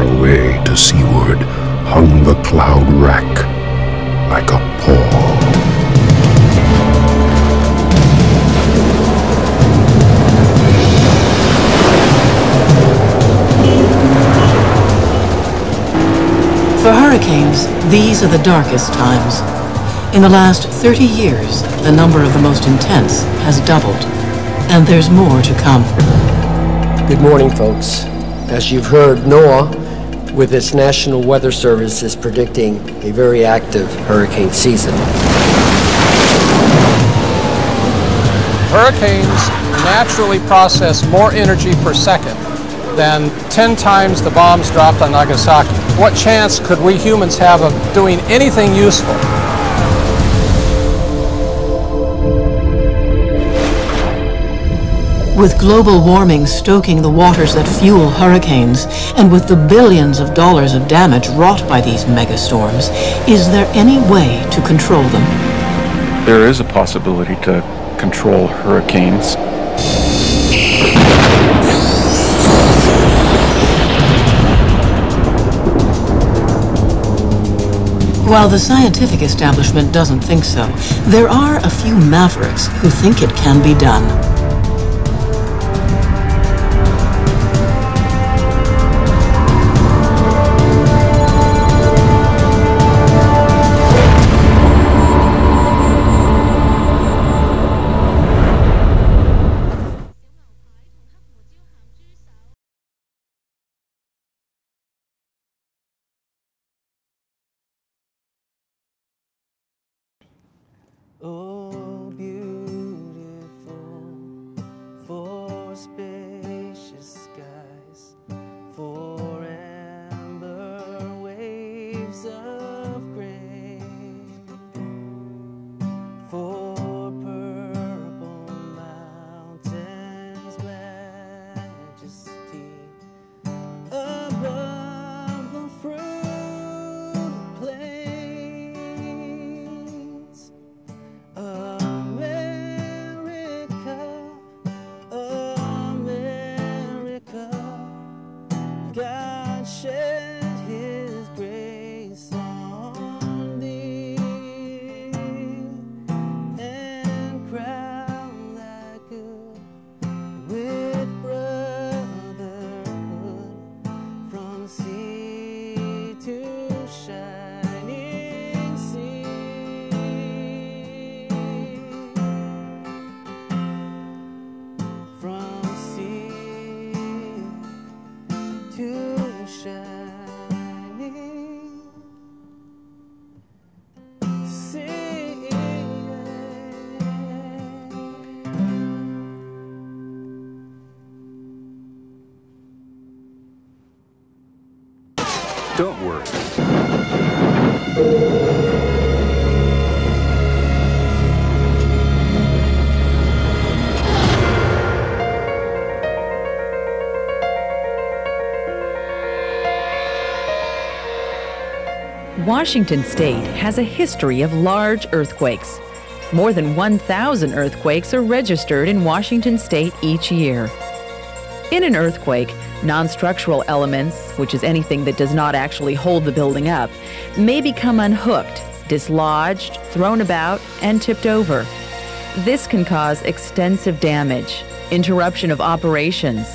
Far away to seaward hung the cloud rack like a pall. For hurricanes, these are the darkest times. In the last 30 years, the number of the most intense has doubled, and there's more to come. Good morning, folks. As you've heard, NOAA, with its National Weather Service, is predicting a very active hurricane season. Hurricanes naturally process more energy per second than 10 times the bombs dropped on Nagasaki. What chance could we humans have of doing anything useful? With global warming stoking the waters that fuel hurricanes, and with the billions of dollars of damage wrought by these megastorms, is there any way to control them? There is a possibility to control hurricanes. While the scientific establishment doesn't think so, there are a few mavericks who think it can be done. Oh, beautiful for spacious skies, for amber waves of grain, for purple mountains' majesty above the fruit plains. America, America, God shed His grace on thee and crown thy good with brotherhood from sea to shining sea. From sea to shining sea. Don't worry. Washington State has a history of large earthquakes. More than 1,000 earthquakes are registered in Washington State each year. In an earthquake, non-structural elements, which is anything that does not actually hold the building up, may become unhooked, dislodged, thrown about, and tipped over. This can cause extensive damage, interruption of operations,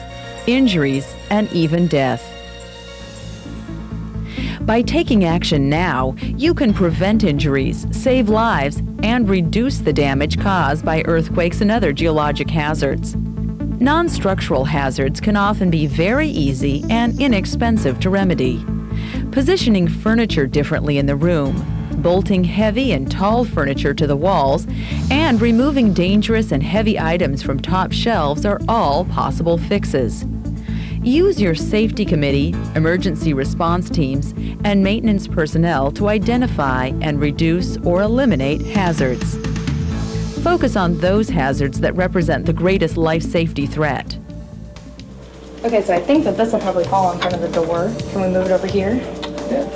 injuries, and even death. By taking action now, you can prevent injuries, save lives, and reduce the damage caused by earthquakes and other geologic hazards. Non-structural hazards can often be very easy and inexpensive to remedy. Positioning furniture differently in the room, bolting heavy and tall furniture to the walls, and removing dangerous and heavy items from top shelves are all possible fixes. Use your safety committee, emergency response teams, and maintenance personnel to identify and reduce or eliminate hazards. Focus on those hazards that represent the greatest life safety threat. Okay, so I think that this will probably fall in front of the door. Can we move it over here?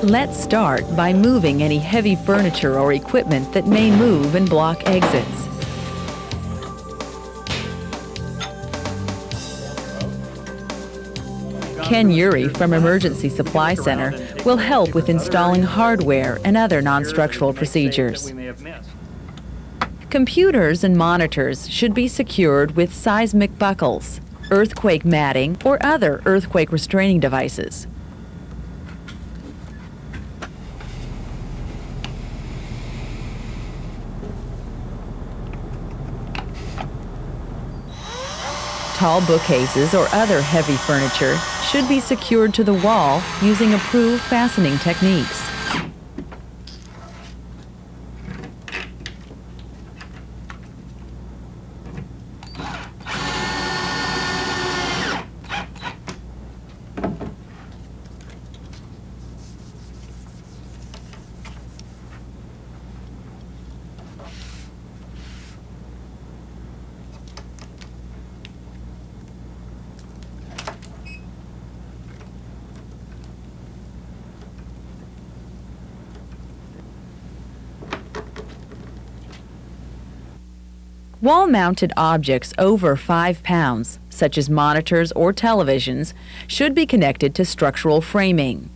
Let's start by moving any heavy furniture or equipment that may move and block exits. Ken Urey from Emergency Supply Center will help with installing hardware and other non-structural procedures. Computers and monitors should be secured with seismic buckles, earthquake matting, or other earthquake restraining devices. Tall bookcases or other heavy furniture should be secured to the wall using approved fastening techniques. Wall-mounted objects over 5 pounds, such as monitors or televisions, should be connected to structural framing.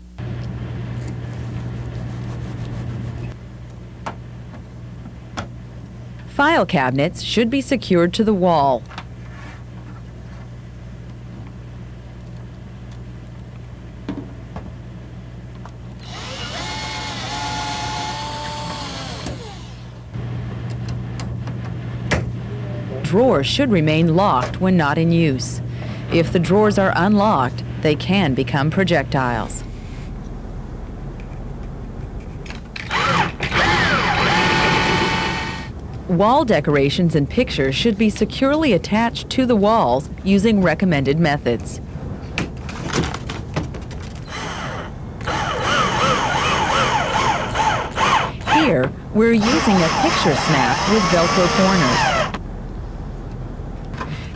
File cabinets should be secured to the wall. Drawers should remain locked when not in use. If the drawers are unlocked, they can become projectiles. Wall decorations and pictures should be securely attached to the walls using recommended methods. Here, we're using a picture snap with Velcro corners.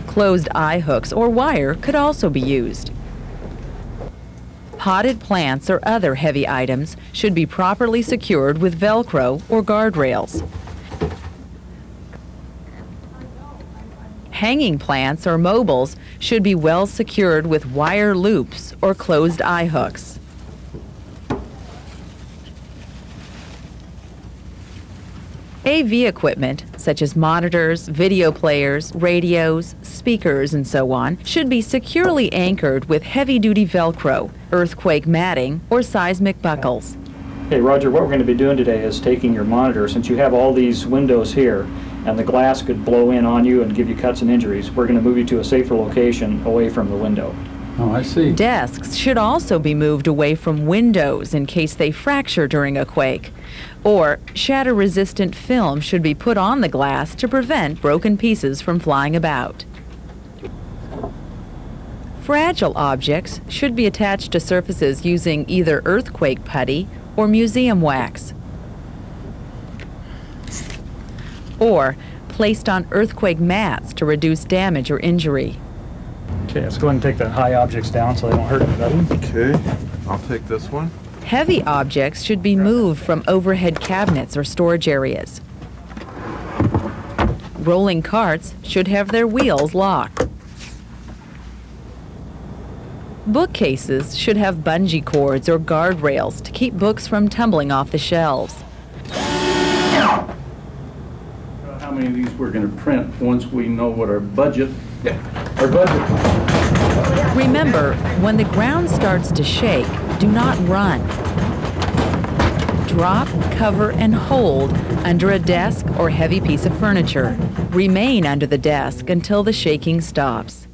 Closed eye hooks or wire could also be used. Potted plants or other heavy items should be properly secured with Velcro or guardrails. Hanging plants or mobiles should be well secured with wire loops or closed eye hooks. AV equipment, such as monitors, video players, radios, speakers, and so on, should be securely anchored with heavy-duty Velcro, earthquake matting, or seismic buckles. Hey, Roger, what we're going to be doing today is taking your monitor, since you have all these windows here, and the glass could blow in on you and give you cuts and injuries. We're going to move you to a safer location away from the window. Oh, I see. Desks should also be moved away from windows in case they fracture during a quake. Or shatter-resistant film should be put on the glass to prevent broken pieces from flying about. Fragile objects should be attached to surfaces using either earthquake putty or museum wax. Or placed on earthquake mats to reduce damage or injury. Okay, let's go ahead and take the high objects down so they don't hurt anybody. Okay, I'll take this one. Heavy objects should be moved from overhead cabinets or storage areas. Rolling carts should have their wheels locked. Bookcases should have bungee cords or guardrails to keep books from tumbling off the shelves. How many of these we're going to print once we know what our budget. Remember, when the ground starts to shake, do not run. Drop, cover, and hold under a desk or heavy piece of furniture. Remain under the desk until the shaking stops.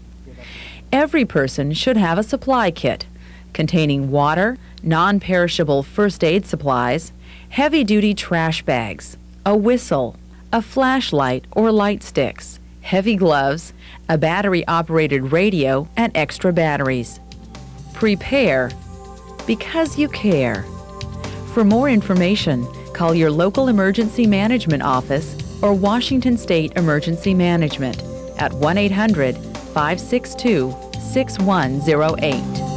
Every person should have a supply kit containing water, non-perishable first aid supplies, heavy-duty trash bags, a whistle, a flashlight or light sticks, heavy gloves, a battery-operated radio, and extra batteries. Prepare because you care. For more information, call your local emergency management office or Washington State Emergency Management at 1-800-562-6108.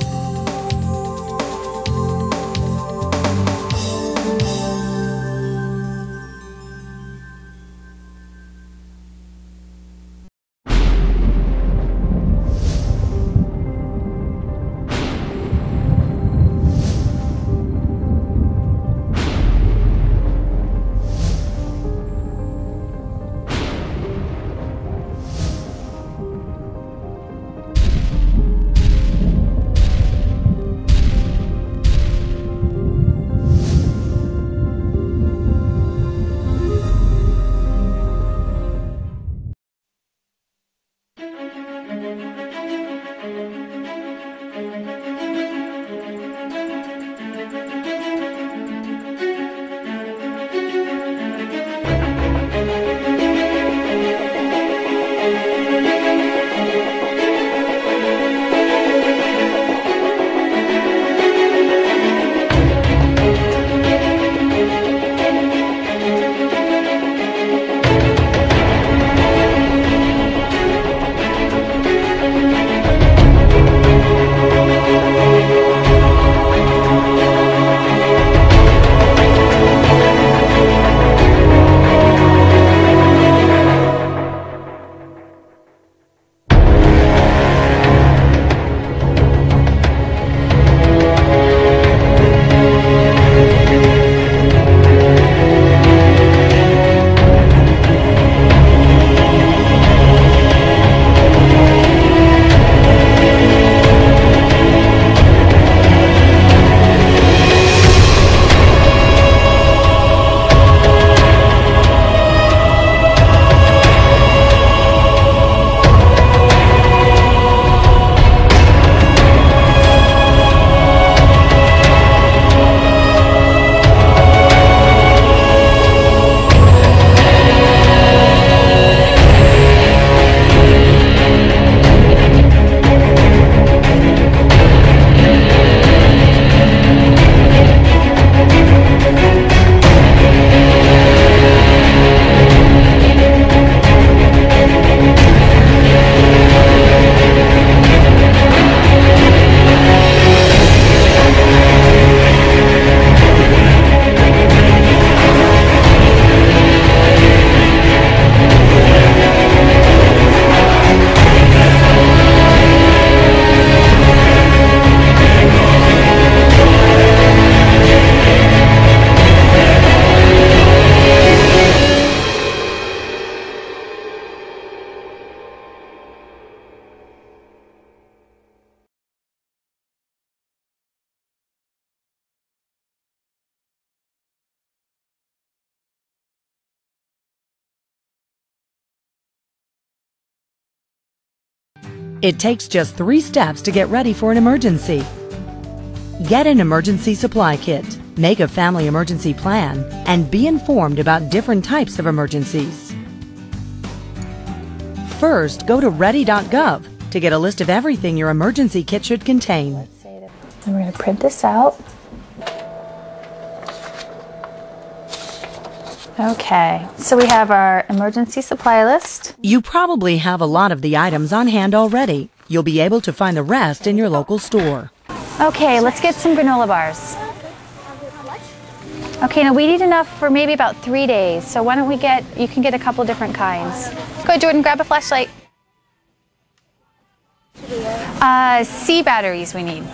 It takes just 3 steps to get ready for an emergency. Get an emergency supply kit, make a family emergency plan, and be informed about different types of emergencies. First, go to ready.gov to get a list of everything your emergency kit should contain. And we're going to print this out. Okay, so we have our emergency supply list. You probably have a lot of the items on hand already. You'll be able to find the rest in your local store. Okay, let's get some granola bars. Okay, now we need enough for maybe about 3 days. So why don't you can get a couple different kinds. Go ahead, Jordan, grab a flashlight. C batteries we need.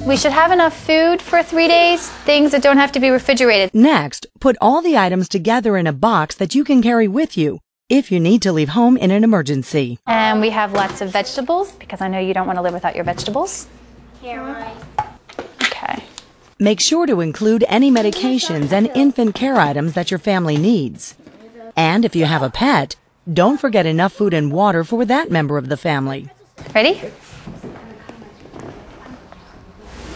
We should have enough food for 3 days, things that don't have to be refrigerated. Next, put all the items together in a box that you can carry with you if you need to leave home in an emergency. And we have lots of vegetables, because I know you don't want to live without your vegetables. Okay. Make sure to include any medications and infant care items that your family needs. And if you have a pet, don't forget enough food and water for that member of the family. Ready?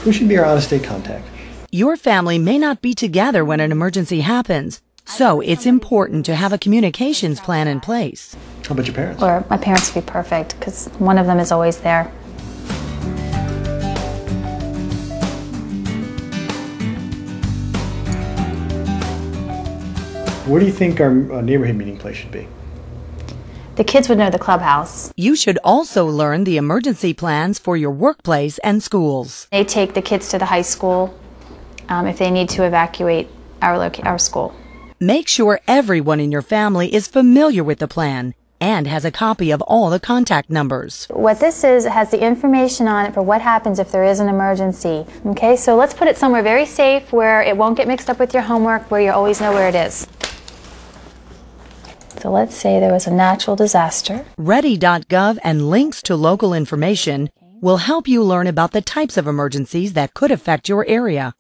Who should be our out-of-state contact? Your family may not be together when an emergency happens, so it's important to have a communications plan in place. How about your parents? Or my parents would be perfect, because one of them is always there. Where do you think our neighborhood meeting place should be? The kids would know the clubhouse. You should also learn the emergency plans for your workplace and schools. They take the kids to the high school if they need to evacuate our school. Make sure everyone in your family is familiar with the plan and has a copy of all the contact numbers. What this is, it has the information on it for what happens if there is an emergency. Okay, so let's put it somewhere very safe where it won't get mixed up with your homework, where you always know where it is. So let's say there was a natural disaster. Ready.gov and links to local information will help you learn about the types of emergencies that could affect your area.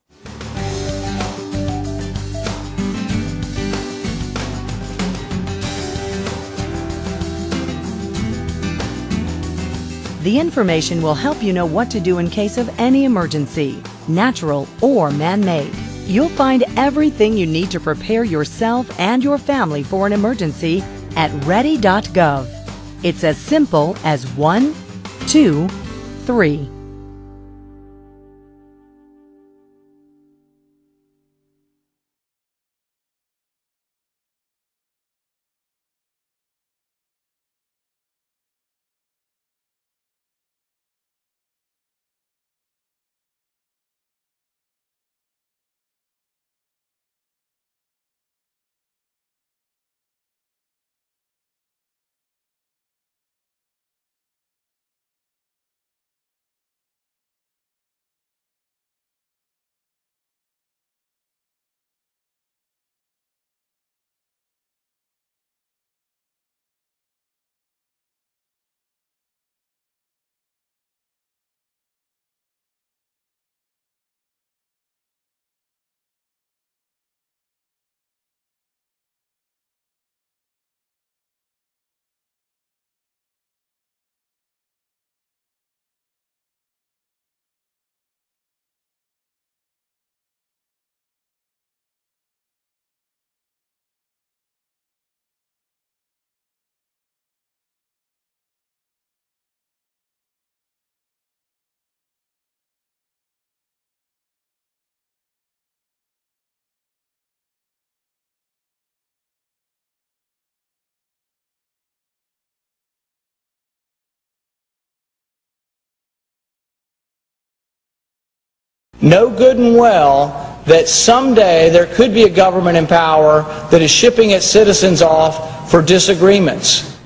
The information will help you know what to do in case of any emergency, natural or man-made. You'll find everything you need to prepare yourself and your family for an emergency at ready.gov. It's as simple as 1, 2, 3. Know good and well that someday there could be a government in power that is shipping its citizens off for disagreements.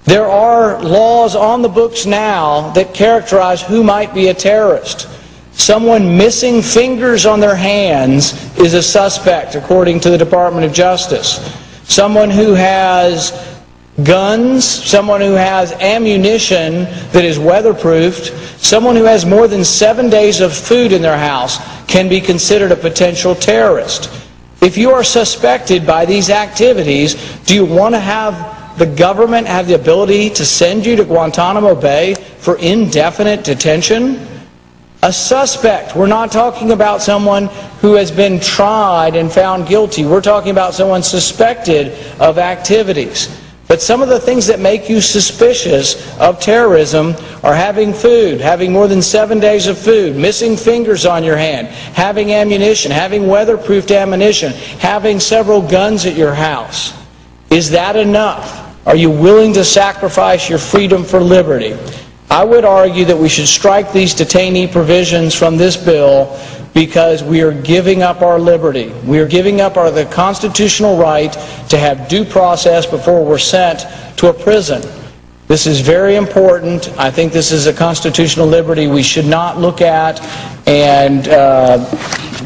There are laws on the books now that characterize who might be a terrorist. Someone missing fingers on their hands is a suspect, according to the Department of Justice. Someone who has guns, someone who has ammunition that is weatherproofed, someone who has more than 7 days of food in their house can be considered a potential terrorist. If you are suspected by these activities, do you want to have the government have the ability to send you to Guantanamo Bay for indefinite detention? A suspect. We're not talking about someone who has been tried and found guilty. We're talking about someone suspected of activities. But some of the things that make you suspicious of terrorism are having food, having more than 7 days of food, missing fingers on your hand, having ammunition, having weatherproofed ammunition, having several guns at your house. Is that enough? Are you willing to sacrifice your freedom for liberty? I would argue that we should strike these detainee provisions from this bill because we are giving up our liberty. We are giving up the constitutional right to have due process before we're sent to a prison. This is very important. I think this is a constitutional liberty we should not look at and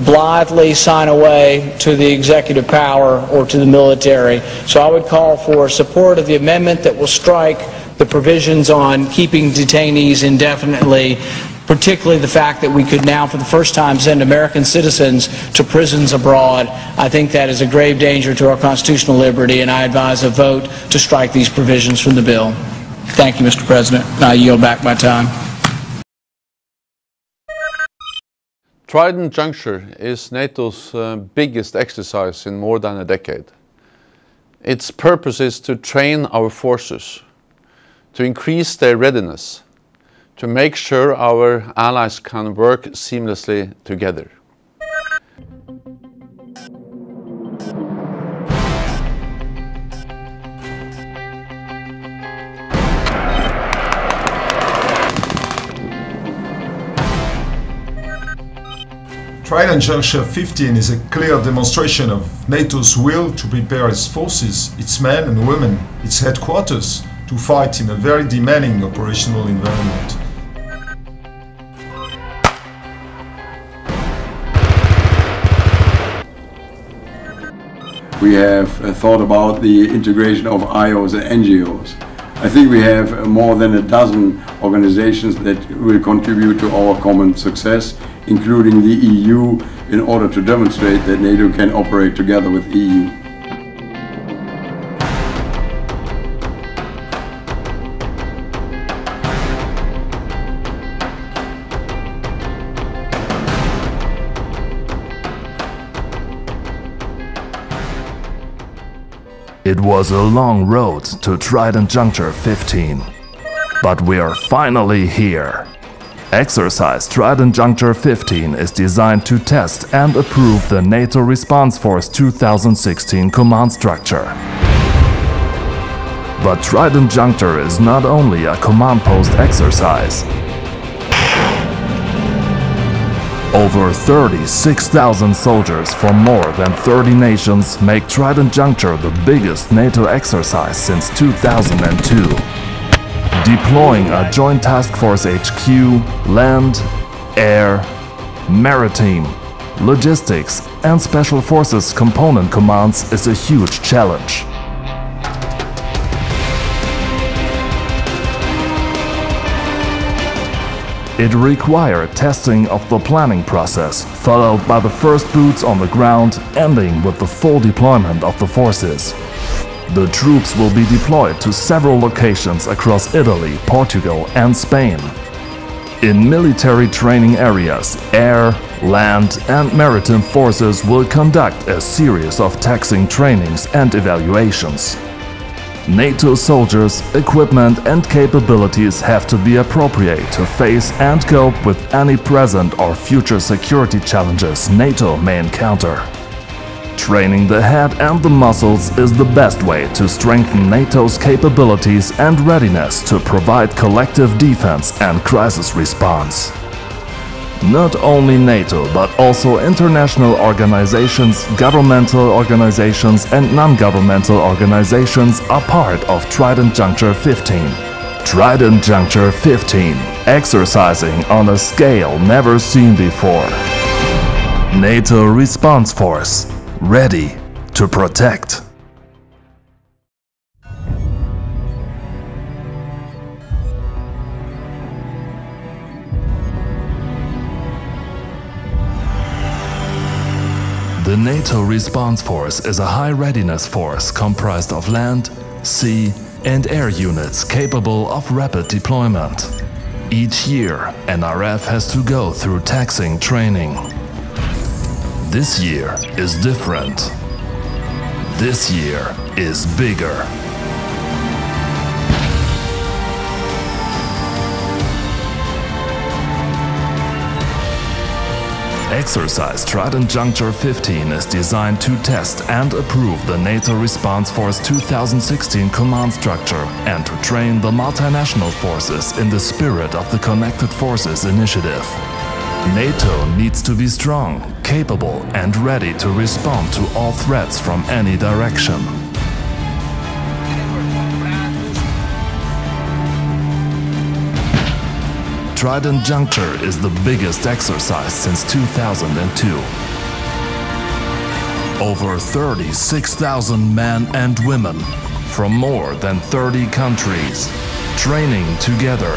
blithely sign away to the executive power or to the military. So I would call for support of the amendment that will strike the provisions on keeping detainees indefinitely, particularly the fact that we could now for the first time send American citizens to prisons abroad. I think that is a grave danger to our constitutional liberty, and I advise a vote to strike these provisions from the bill. Thank you, Mr. President. I yield back my time. Trident Juncture is NATO's biggest exercise in more than a decade. Its purpose is to train our forces, to increase their readiness, to make sure our allies can work seamlessly together. Trident Juncture 15 is a clear demonstration of NATO's will to prepare its forces, its men and women, its headquarters, to fight in a very demanding operational environment. We have thought about the integration of IOs and NGOs. I think we have more than a dozen organizations that will contribute to our common success, including the EU, in order to demonstrate that NATO can operate together with the EU. It was a long road to Trident Juncture 15, but we are finally here. Exercise Trident Juncture 15 is designed to test and approve the NATO Response Force 2016 command structure. But Trident Juncture is not only a command post exercise. Over 36,000 soldiers from more than 30 nations make Trident Juncture the biggest NATO exercise since 2002. Deploying a Joint Task Force HQ, land, air, maritime, logistics and Special Forces component commands is a huge challenge. It required testing of the planning process, followed by the first boots on the ground, ending with the full deployment of the forces. The troops will be deployed to several locations across Italy, Portugal and Spain. In military training areas, air, land and maritime forces will conduct a series of taxing trainings and evaluations. NATO soldiers, equipment and capabilities have to be appropriate to face and cope with any present or future security challenges NATO may encounter. Training the head and the muscles is the best way to strengthen NATO's capabilities and readiness to provide collective defense and crisis response. Not only NATO, but also international organizations, governmental organizations and non-governmental organizations are part of Trident Juncture 15. Trident Juncture 15, exercising on a scale never seen before. NATO Response Force, ready to protect. The NATO Response Force is a high-readiness force comprised of land, sea and air units capable of rapid deployment. Each year, NRF has to go through taxing training. This year is different. This year is bigger. Exercise Trident Juncture 15 is designed to test and approve the NATO Response Force 2016 command structure and to train the multinational forces in the spirit of the Connected Forces initiative. NATO needs to be strong, capable and ready to respond to all threats from any direction. Trident Juncture is the biggest exercise since 2002. Over 36,000 men and women from more than 30 countries training together.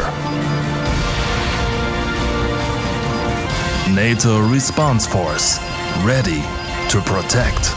NATO Response Force, ready to protect.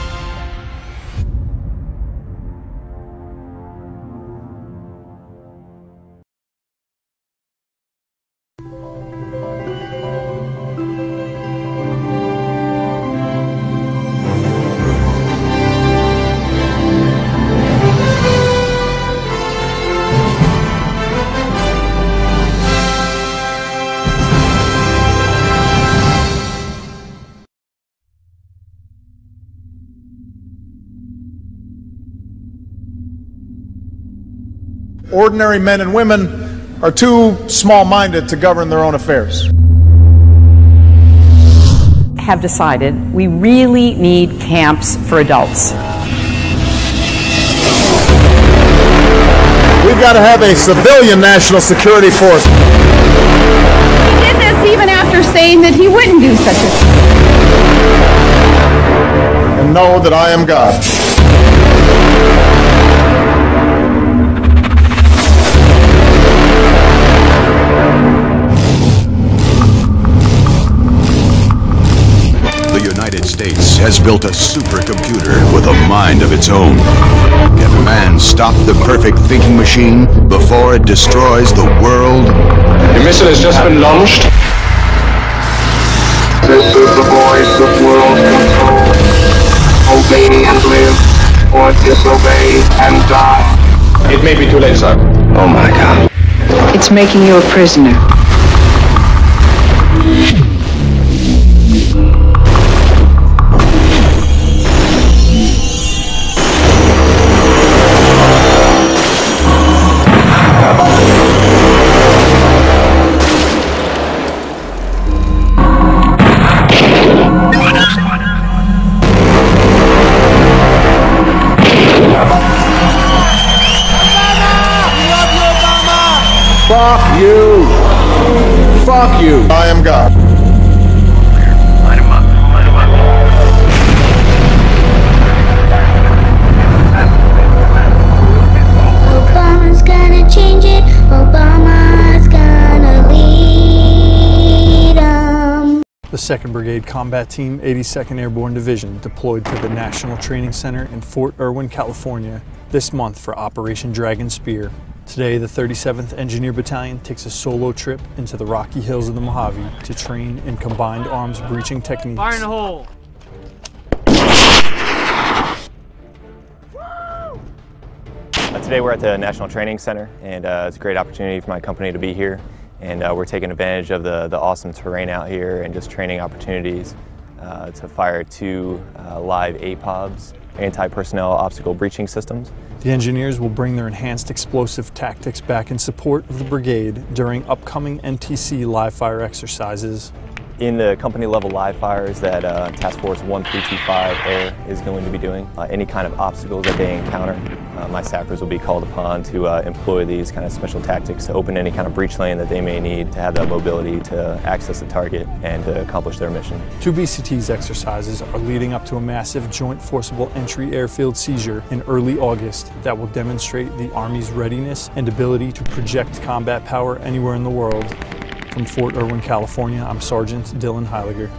Ordinary men and women are too small-minded to govern their own affairs. Have decided we really need camps for adults. We've got to have a civilian national security force. He did this even after saying that he wouldn't do such a thing. And know that I am God. The United States has built a supercomputer with a mind of its own. Can man stop the perfect thinking machine before it destroys the world? The missile has just been launched. This is the voice of world control. Obey and live, or disobey and die. It may be too late, sir. Oh my God. It's making you a prisoner. Fuck you! Fuck you! I am God. Light him up. Light him up. Obama's gonna change it. Obama's gonna lead 'em. The 2nd Brigade Combat Team, 82nd Airborne Division, deployed to the National Training Center in Fort Irwin, California, this month for Operation Dragon Spear. Today, the 37th Engineer Battalion takes a solo trip into the Rocky Hills of the Mojave to train in combined arms breaching techniques. Fire in the hole! Today we're at the National Training Center, and it's a great opportunity for my company to be here. And we're taking advantage of the awesome terrain out here and just training opportunities to fire 2 live APOBs, anti-personnel obstacle breaching systems. The engineers will bring their enhanced explosive tactics back in support of the brigade during upcoming NTC live fire exercises. In the company level live fires that Task Force 1325 Air is going to be doing, any kind of obstacles that they encounter, my sappers will be called upon to employ these kind of special tactics to open any kind of breach lane that they may need to have that mobility to access the target and to accomplish their mission. 2 BCT's exercises are leading up to a massive joint forcible entry airfield seizure in early August that will demonstrate the Army's readiness and ability to project combat power anywhere in the world. From Fort Irwin, California, I'm Sergeant Dylan Heiliger.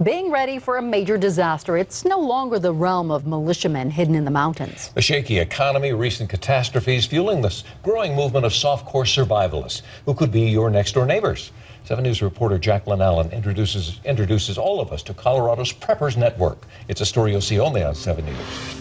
Being ready for a major disaster, it's no longer the realm of militiamen hidden in the mountains. A shaky economy, recent catastrophes, fueling this growing movement of softcore survivalists who could be your next-door neighbors. 7 News reporter Jacqueline Allen introduces all of us to Colorado's Preppers Network. It's a story you'll see only on 7 News.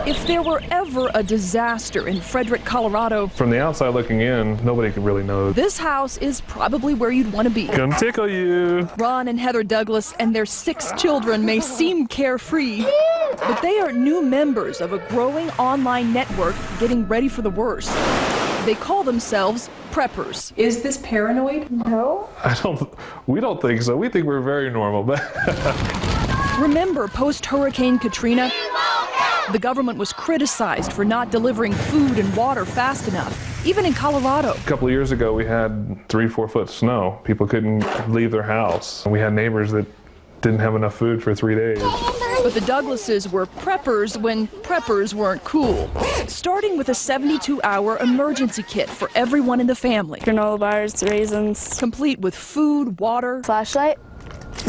If there were ever a disaster in Frederick, Colorado, from the outside looking in, nobody could really know. This house is probably where you'd want to be. Gonna tickle you. Ron and Heather Douglas and their 6 children may seem carefree, but they are new members of a growing online network getting ready for the worst. They call themselves Preppers. Is this paranoid? No. We don't think so. We think we're very normal. Remember post-Hurricane Katrina? The government was criticized for not delivering food and water fast enough, even in Colorado. A couple of years ago, we had 3-4 foot snow. People couldn't leave their house. We had neighbors that didn't have enough food for 3 days. But the Douglases were preppers when preppers weren't cool. Starting with a 72-hour emergency kit for everyone in the family. Granola bars, raisins. Complete with food, water, flashlight,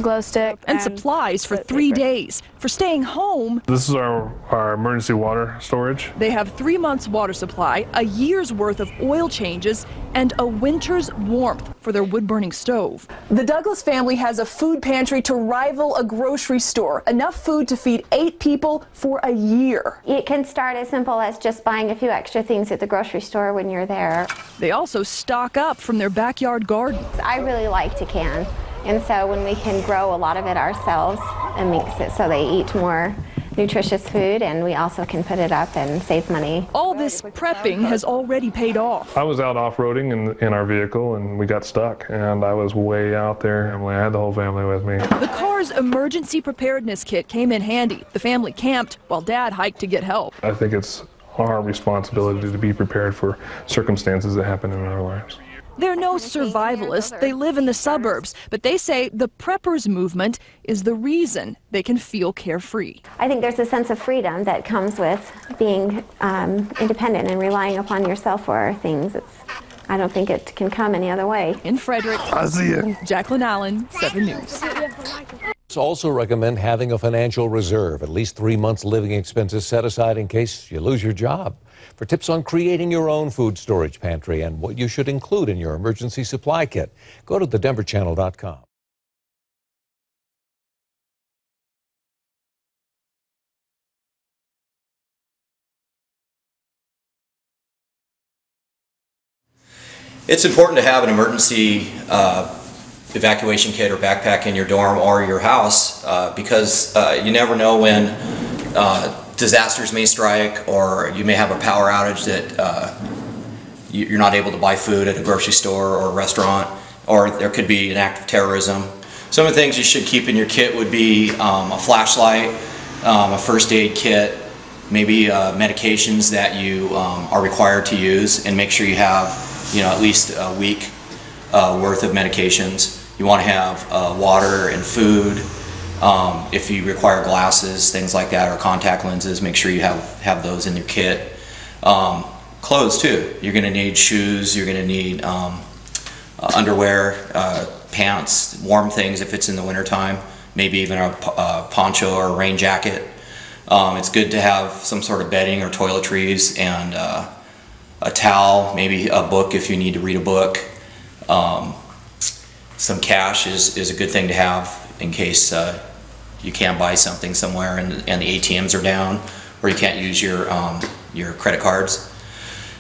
glow stick, and supplies for 3 days. For staying home, this is our emergency water storage. They have 3 months water supply, a year's worth of oil changes, and a winter's warmth for their wood-burning stove. The Douglas family has a food pantry to rival a grocery store. Enough food to feed 8 people for a year. It can start as simple as just buying a few extra things at the grocery store when you're there. They also stock up from their backyard garden. I really like to can. And so when we can grow a lot of it ourselves, it makes it so they eat more nutritious food, and we also can put it up and save money. All this prepping has already paid off. I was out off-roading in our vehicle, and we got stuck, and I was way out there, and I had the whole family with me. The car's emergency preparedness kit came in handy. The family camped while Dad hiked to get help. I think it's our responsibility to be prepared for circumstances that happen in our lives. They're no survivalists, they live in the suburbs, but they say the preppers movement is the reason they can feel carefree. I think there's a sense of freedom that comes with being independent and relying upon yourself for things. I don't think it can come any other way. In Frederick, Jacqueline Allen, 7 News. Also recommend having a financial reserve, at least 3 months living expenses set aside in case you lose your job. For tips on creating your own food storage pantry and what you should include in your emergency supply kit, go to thedenverchannel.com. It's important to have an emergency evacuation kit or backpack in your dorm or your house because you never know when disasters may strike, or you may have a power outage that you're not able to buy food at a grocery store or a restaurant, or there could be an act of terrorism. Some of the things you should keep in your kit would be a flashlight, a first aid kit, maybe medications that you are required to use, and make sure you have at least a week worth of medications. You want to have water and food. If you require glasses, things like that, or contact lenses, make sure you have those in your kit. Clothes too. You're going to need shoes, you're going to need underwear, pants, warm things if it's in the wintertime, maybe even a poncho or a rain jacket. It's good to have some sort of bedding or toiletries, and a towel, maybe a book if you need to read a book. Some cash is a good thing to have in case you can't buy something somewhere and the ATMs are down, or you can't use your credit cards.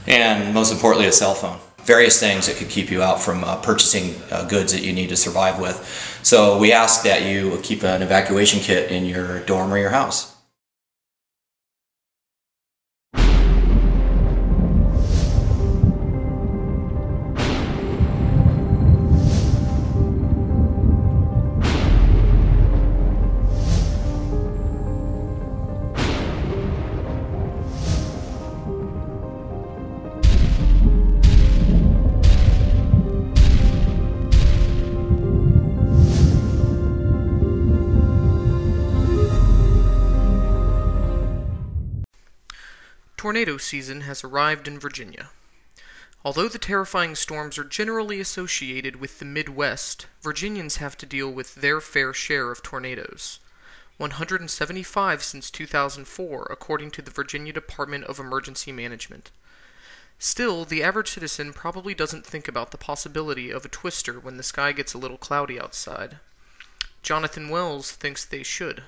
And most importantly, a cell phone. Various things that could keep you out from purchasing goods that you need to survive with. So we ask that you keep an evacuation kit in your dorm or your house. Tornado season has arrived in Virginia. Although the terrifying storms are generally associated with the Midwest, Virginians have to deal with their fair share of tornadoes. 175 since 2004, according to the Virginia Department of Emergency Management. Still, the average citizen probably doesn't think about the possibility of a twister when the sky gets a little cloudy outside. Jonathan Wells thinks they should.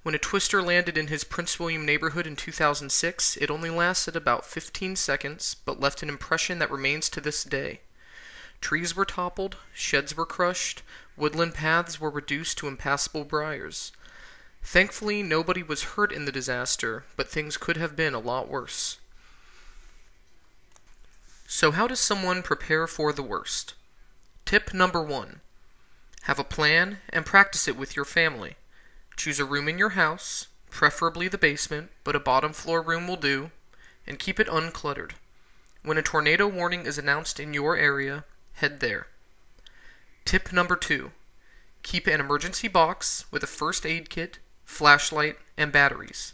When a twister landed in his Prince William neighborhood in 2006, it only lasted about 15 seconds, but left an impression that remains to this day. Trees were toppled, sheds were crushed, woodland paths were reduced to impassable briars. Thankfully, nobody was hurt in the disaster, but things could have been a lot worse. So how does someone prepare for the worst? Tip number 1. Have a plan and practice it with your family. Choose a room in your house, preferably the basement, but a bottom floor room will do, and keep it uncluttered. When a tornado warning is announced in your area, head there. Tip number 2. Keep an emergency box with a first aid kit, flashlight, and batteries.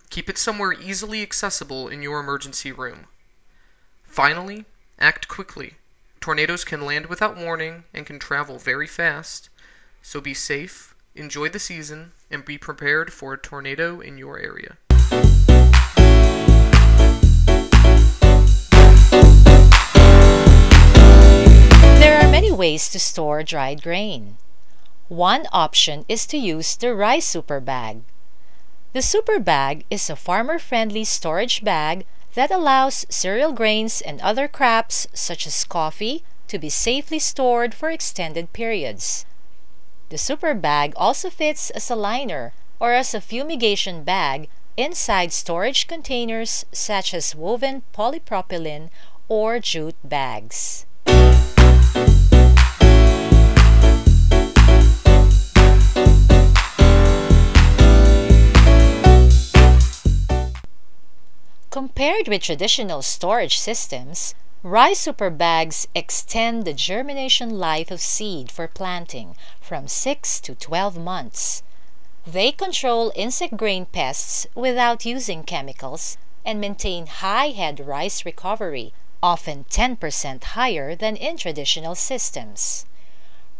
Keep it somewhere easily accessible in your emergency room. Finally, act quickly. Tornadoes can land without warning and can travel very fast, so be safe, enjoy the season, and be prepared for a tornado in your area. There are many ways to store dried grain. One option is to use the rice super bag. The super bag is a farmer-friendly storage bag that allows cereal grains and other crops such as coffee to be safely stored for extended periods. The super bag also fits as a liner or as a fumigation bag inside storage containers such as woven polypropylene or jute bags. Compared with traditional storage systems, rice super bags extend the germination life of seed for planting from 6 to 12 months. They control insect grain pests without using chemicals and maintain high head rice recovery, often 10% higher than in traditional systems.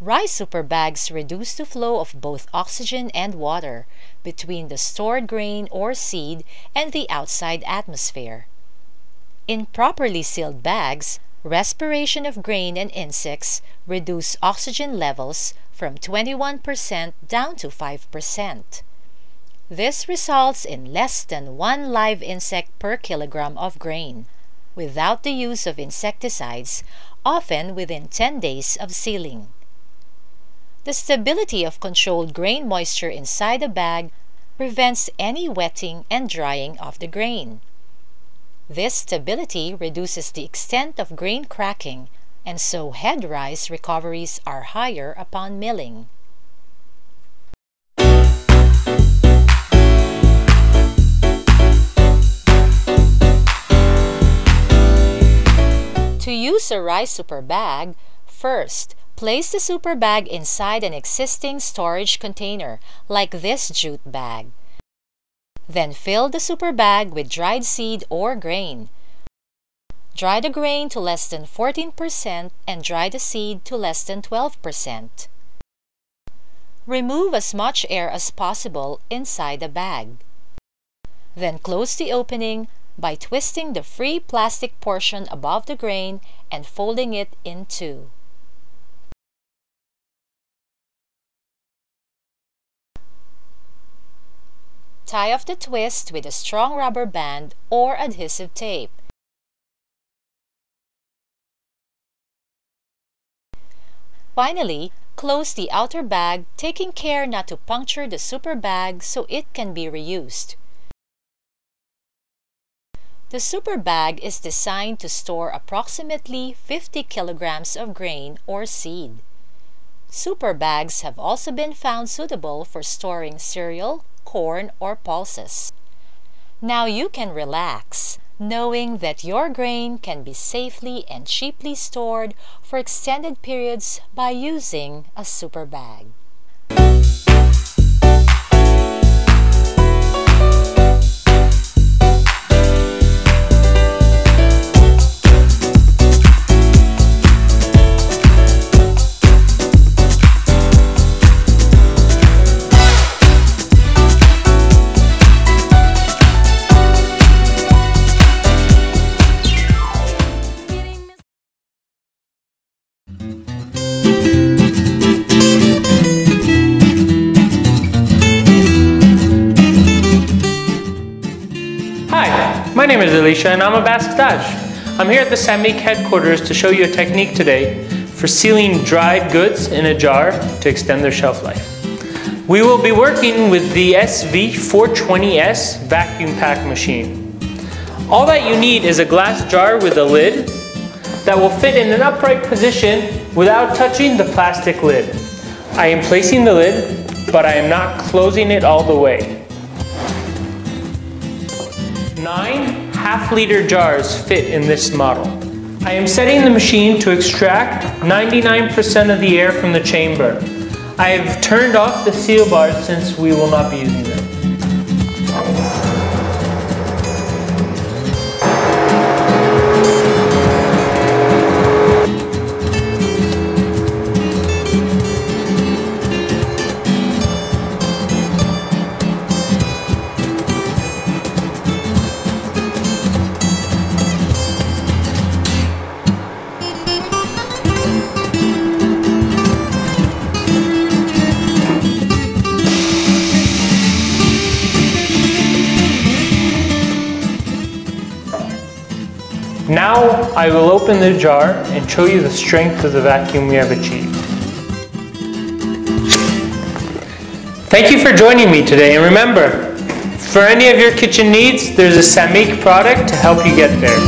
Rice super bags reduce the flow of both oxygen and water between the stored grain or seed and the outside atmosphere. In properly sealed bags, respiration of grain and insects reduce oxygen levels from 21% down to 5%. This results in less than 1 live insect per kilogram of grain, without the use of insecticides, often within 10 days of sealing. The stability of controlled grain moisture inside a bag prevents any wetting and drying of the grain. This stability reduces the extent of grain cracking, and so head rice recoveries are higher upon milling. To use a rice super bag, first, place the super bag inside an existing storage container, like this jute bag. Then fill the super bag with dried seed or grain. Dry the grain to less than 14% and dry the seed to less than 12%. Remove as much air as possible inside the bag. Then close the opening by twisting the free plastic portion above the grain and folding it in two. Tie off the twist with a strong rubber band or adhesive tape. Finally, close the outer bag, taking care not to puncture the super bag so it can be reused. The super bag is designed to store approximately 50 kilograms of grain or seed. Super bags have also been found suitable for storing cereal, corn, or pulses. Now you can relax, knowing that your grain can be safely and cheaply stored for extended periods by using a super bag. name is Alicia and I'm a Basque Dutch. I'm here at the SAMIC headquarters to show you a technique today for sealing dried goods in a jar to extend their shelf life. We will be working with the SV420S vacuum pack machine. All that you need is a glass jar with a lid that will fit in an upright position without touching the plastic lid. I am placing the lid, but I am not closing it all the way. 9 half-liter jars fit in this model. I am setting the machine to extract 99% of the air from the chamber. I have turned off the seal bars since we will not be using them. Now I will open the jar and show you the strength of the vacuum we have achieved. Thank you for joining me today, and remember, for any of your kitchen needs, there's a SAMIC product to help you get there.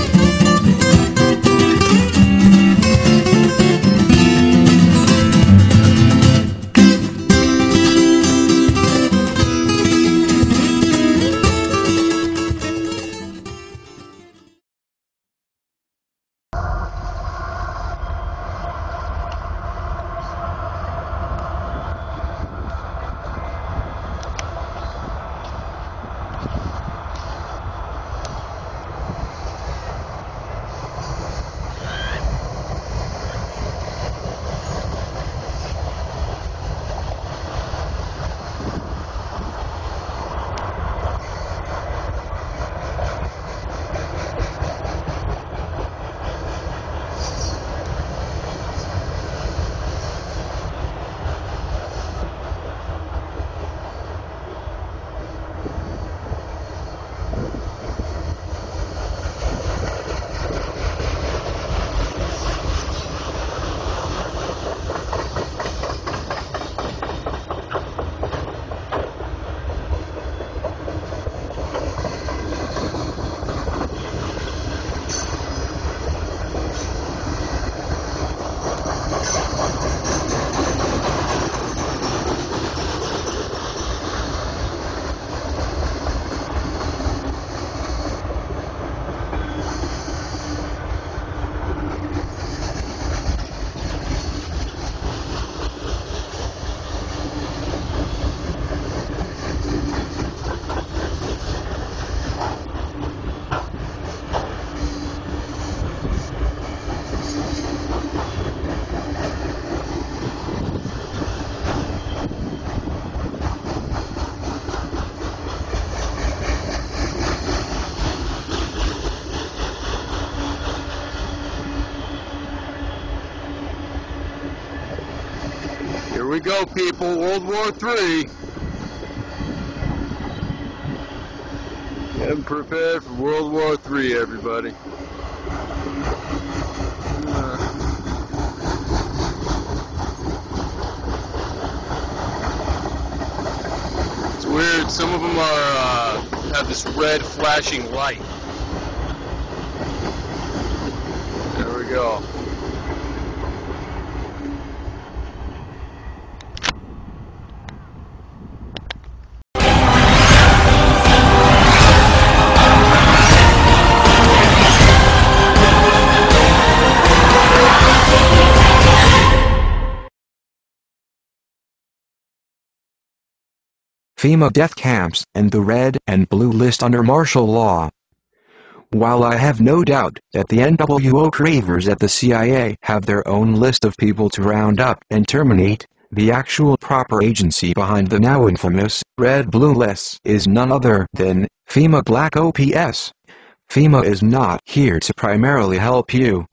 Here we go, people. World War III. Getting prepared for World War III, everybody. It's weird. Some of them are have this red flashing light. There we go. FEMA death camps and the red and blue list under martial law. While I have no doubt that the NWO cravers at the CIA have their own list of people to round up and terminate, the actual proper agency behind the now infamous red-blue lists is none other than FEMA Black OPS. FEMA is not here to primarily help you.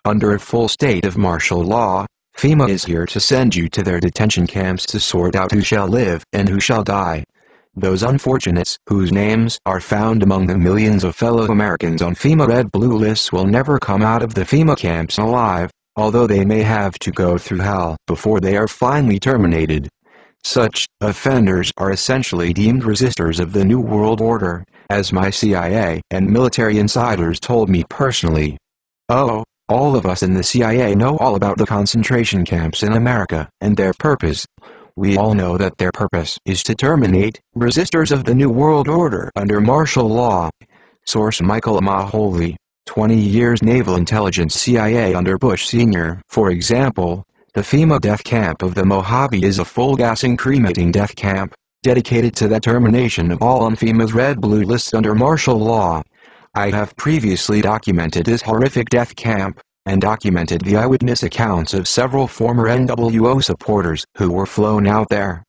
Under a full state of martial law, FEMA is here to send you to their detention camps to sort out who shall live and who shall die. Those unfortunates whose names are found among the millions of fellow Americans on FEMA red blue lists will never come out of the FEMA camps alive, although they may have to go through hell before they are finally terminated. Such offenders are essentially deemed resistors of the New World Order, as my CIA and military insiders told me personally. Oh, all of us in the CIA know all about the concentration camps in America and their purpose. We all know that their purpose is to terminate resistors of the New World Order under martial law. Source: Michael Mahoney, 20 years Naval Intelligence CIA under Bush Sr. For example, the FEMA death camp of the Mojave is a full gassing cremating death camp, dedicated to the termination of all on FEMA's red-blue lists under martial law. I have previously documented this horrific death camp, and documented the eyewitness accounts of several former NWO supporters who were flown out there.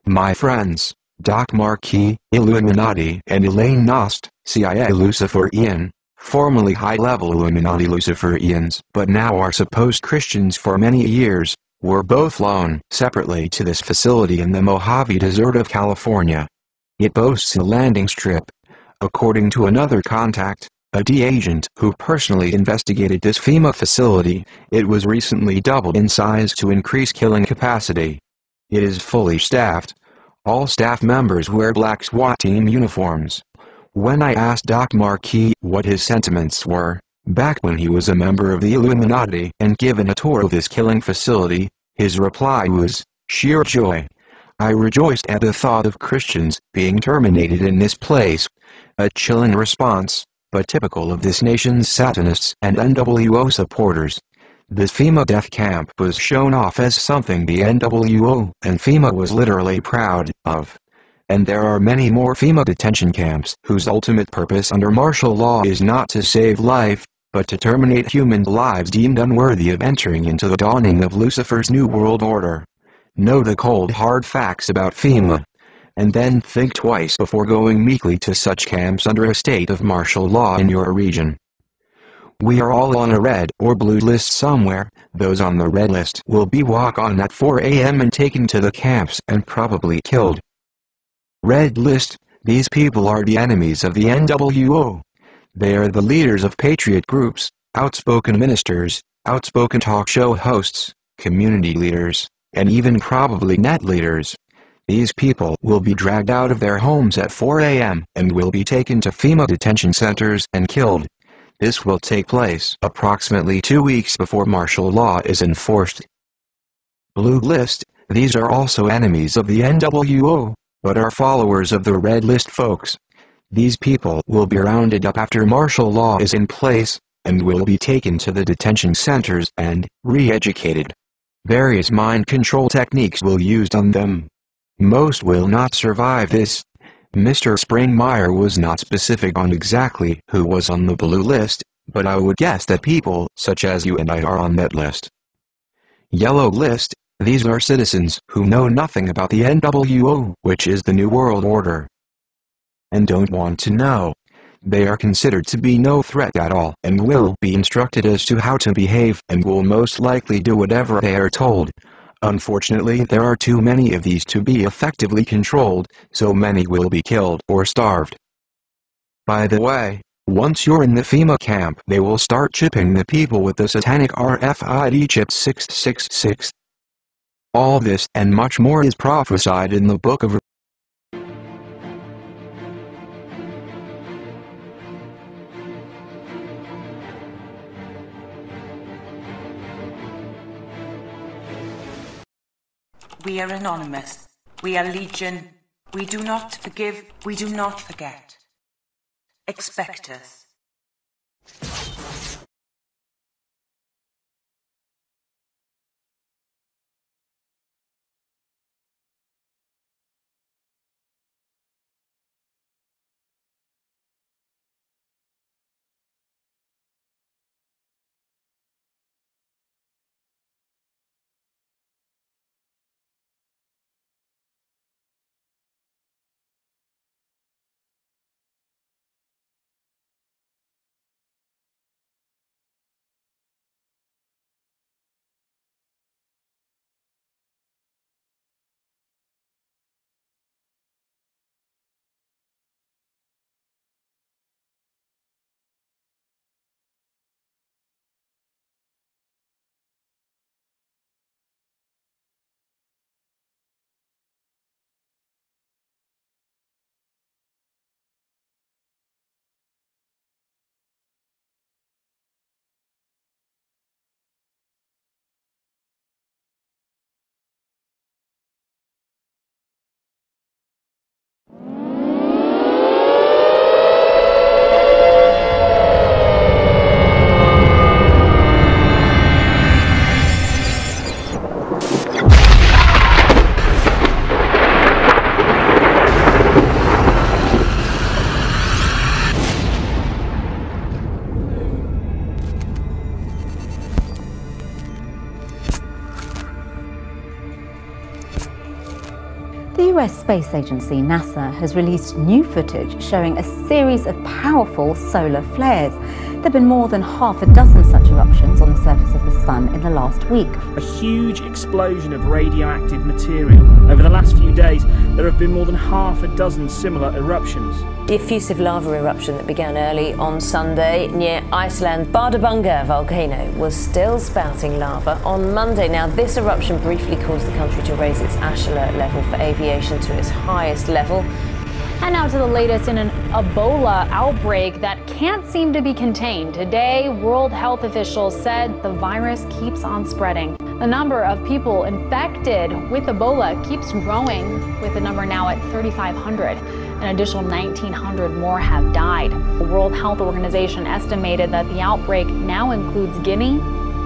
My friends, Doc Marquis, Illuminati, and Elaine Nost, CIA Luciferian, formerly high-level Illuminati Luciferians, but now are supposed Christians for many years, were both flown separately to this facility in the Mojave Desert of California. It boasts a landing strip. According to another contact, a D agent who personally investigated this FEMA facility, it was recently doubled in size to increase killing capacity. It is fully staffed. All staff members wear black SWAT team uniforms. When I asked Doc Marquis what his sentiments were, back when he was a member of the Illuminati and given a tour of this killing facility, his reply was, "Sheer joy. I rejoiced at the thought of Christians being terminated in this place." A chilling response, but typical of this nation's Satanists and NWO supporters. This FEMA death camp was shown off as something the NWO and FEMA was literally proud of. And there are many more FEMA detention camps whose ultimate purpose under martial law is not to save life, but to terminate human lives deemed unworthy of entering into the dawning of Lucifer's New World Order. Know the cold hard facts about FEMA, and then think twice before going meekly to such camps under a state of martial law in your region. We are all on a red or blue list somewhere. Those on the red list will be walked on at 4 a.m. and taken to the camps and probably killed. Red list: these people are the enemies of the NWO. They are the leaders of patriot groups, outspoken ministers, outspoken talk show hosts, community leaders, and even probably net leaders. These people will be dragged out of their homes at 4 a.m. and will be taken to FEMA detention centers and killed. This will take place approximately 2 weeks before martial law is enforced. Blue list: these are also enemies of the NWO, but are followers of the red list folks. These people will be rounded up after martial law is in place, and will be taken to the detention centers and re-educated. Various mind control techniques will be used on them. Most will not survive this. Mr. Springmeyer was not specific on exactly who was on the blue list, but I would guess that people such as you and I are on that list. Yellow list: these are citizens who know nothing about the NWO, which is the New World Order, and don't want to know. They are considered to be no threat at all and will be instructed as to how to behave and will most likely do whatever they are told. Unfortunately, there are too many of these to be effectively controlled, so many will be killed or starved. By the way, once you're in the FEMA camp, they will start chipping the people with the satanic RFID chip 666. All this and much more is prophesied in the book of We are anonymous. We are legion. We do not forgive. We do not forget. Expect us. The US Space Agency, NASA, has released new footage showing a series of powerful solar flares. There have been more than half a dozen such eruptions on the surface of the sun in the last week. A huge explosion of radioactive material. Over the last few days, there have been more than half a dozen similar eruptions. The effusive lava eruption that began early on Sunday near Iceland's Bardarbunga volcano was still spouting lava on Monday. Now, this eruption briefly caused the country to raise its ash alert level for aviation to its highest level. And now to the latest in an Ebola outbreak that can't seem to be contained. Today, World Health officials said the virus keeps on spreading. The number of people infected with Ebola keeps growing, with the number now at 3,500. An additional 1,900 more have died. The World Health Organization estimated that the outbreak now includes Guinea,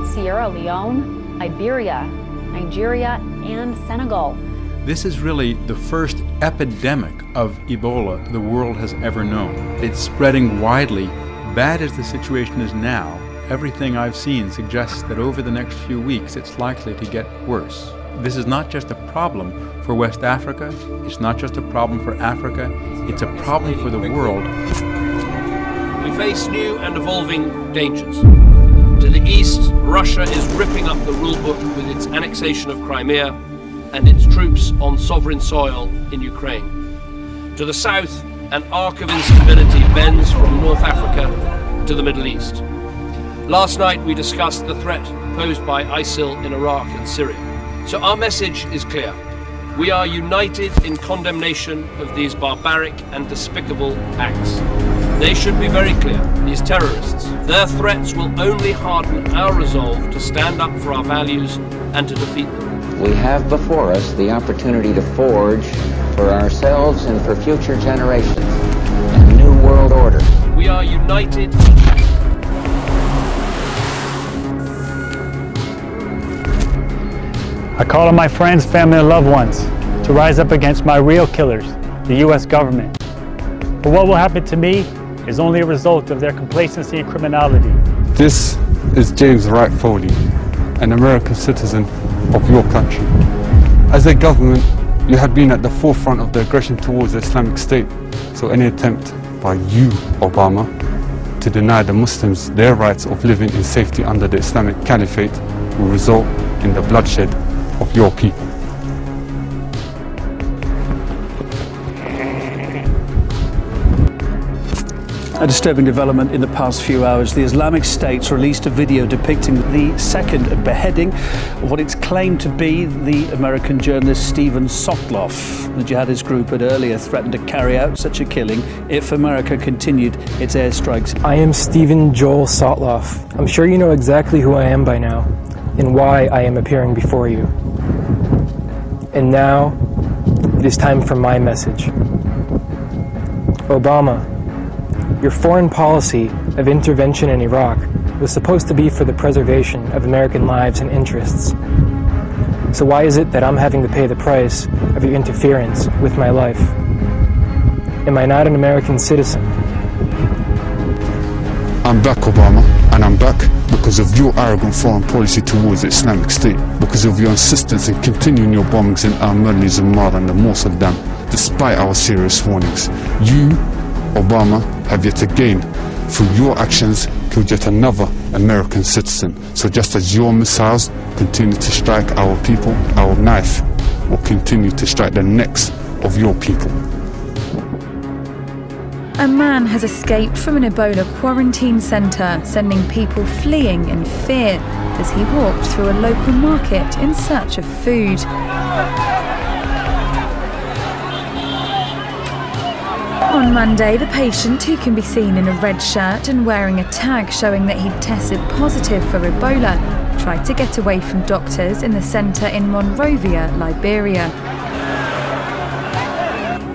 Sierra Leone, Liberia, Nigeria, and Senegal. This is really the first epidemic of Ebola the world has ever known. It's spreading widely. Bad as the situation is now, everything I've seen suggests that over the next few weeks it's likely to get worse. This is not just a problem for West Africa, it's not just a problem for Africa, it's a problem for the world. We face new and evolving dangers. To the east, Russia is ripping up the rulebook with its annexation of Crimea and its troops on sovereign soil in Ukraine. To the south, an arc of instability bends from North Africa to the Middle East. Last night we discussed the threat posed by ISIL in Iraq and Syria. So our message is clear. We are united in condemnation of these barbaric and despicable acts. They should be very clear, these terrorists. Their threats will only harden our resolve to stand up for our values and to defeat them. We have before us the opportunity to forge for ourselves and for future generations a new world order. We are united. I call on my friends, family, and loved ones to rise up against my real killers, the U.S. government. But what will happen to me is only a result of their complacency and criminality. This is James Wright Foley, an American citizen of your country. As a government, you have been at the forefront of the aggression towards the Islamic State, so any attempt by you, Obama, to deny the Muslims their rights of living in safety under the Islamic Caliphate will result in the bloodshed of your people. A disturbing development in the past few hours. The Islamic State's released a video depicting the second beheading of what it's claimed to be the American journalist Steven Sotloff. The jihadist group had earlier threatened to carry out such a killing if America continued its airstrikes. I am Steven Joel Sotloff. I'm sure you know exactly who I am by now and why I am appearing before you. And now, it is time for my message. Obama, your foreign policy of intervention in Iraq was supposed to be for the preservation of American lives and interests. So why is it that I'm having to pay the price of your interference with my life? Am I not an American citizen? I'm back, Obama, and I'm back because of your arrogant foreign policy towards the Islamic State, because of your insistence in continuing your bombings in Al-Mali, Zamara and the more Saddam, despite our serious warnings. You, Obama, have yet again, through your actions, killed yet another American citizen. So just as your missiles continue to strike our people, our knife will continue to strike the necks of your people. A man has escaped from an Ebola quarantine centre, sending people fleeing in fear as he walked through a local market in search of food. On Monday, the patient, who can be seen in a red shirt and wearing a tag showing that he'd tested positive for Ebola, tried to get away from doctors in the centre in Monrovia, Liberia.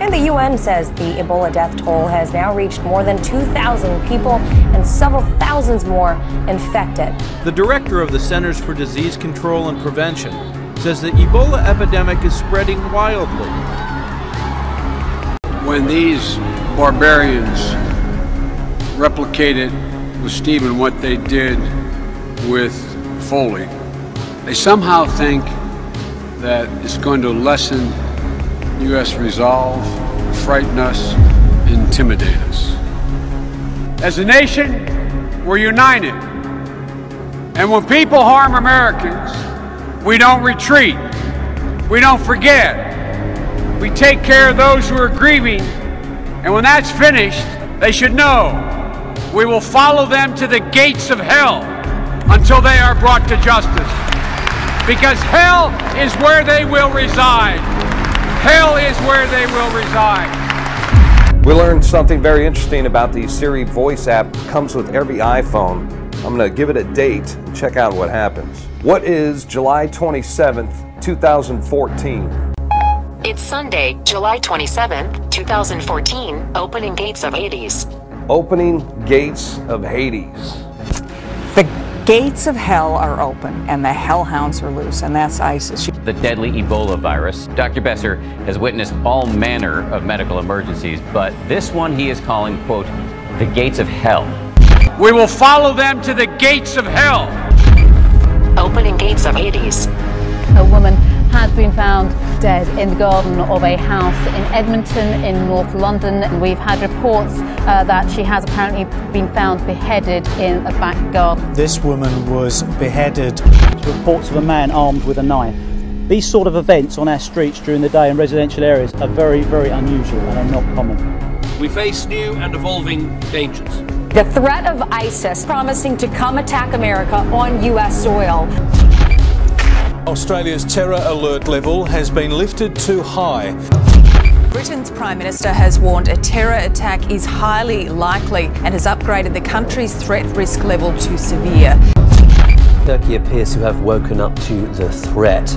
And the UN says the Ebola death toll has now reached more than 2,000 people and several thousands more infected. The director of the Centers for Disease Control and Prevention says the Ebola epidemic is spreading wildly. When these barbarians replicated with Stephen what they did with Foley, they somehow think that it's going to lessen U.S. resolve, frighten us, intimidate us. As a nation, we're united. And when people harm Americans, we don't retreat. We don't forget. We take care of those who are grieving. And when that's finished, they should know we will follow them to the gates of hell until they are brought to justice. Because hell is where they will reside. Hell is where they will reside. We learned something very interesting about the Siri voice app that comes with every iPhone. I'm going to give it a date and check out what happens. What is July 27th, 2014? It's Sunday, July 27th, 2014, opening gates of Hades. Opening gates of Hades. The gates of hell are open and the hellhounds are loose, and that's ISIS. The deadly Ebola virus. Dr. Besser has witnessed all manner of medical emergencies, but this one he is calling, quote, the gates of hell. We will follow them to the gates of hell. Opening gates of Hades. A woman has been found dead in the garden of a house in Edmonton in North London. We've had reports that she has apparently been found beheaded in a back garden. This woman was beheaded. Reports of a man armed with a knife. These sort of events on our streets during the day in residential areas are very, very unusual and are not common. We face new and evolving dangers. The threat of ISIS promising to come attack America on U.S. soil. Australia's terror alert level has been lifted to high. Britain's Prime Minister has warned a terror attack is highly likely and has upgraded the country's threat risk level to severe. Turkey appears to have woken up to the threat.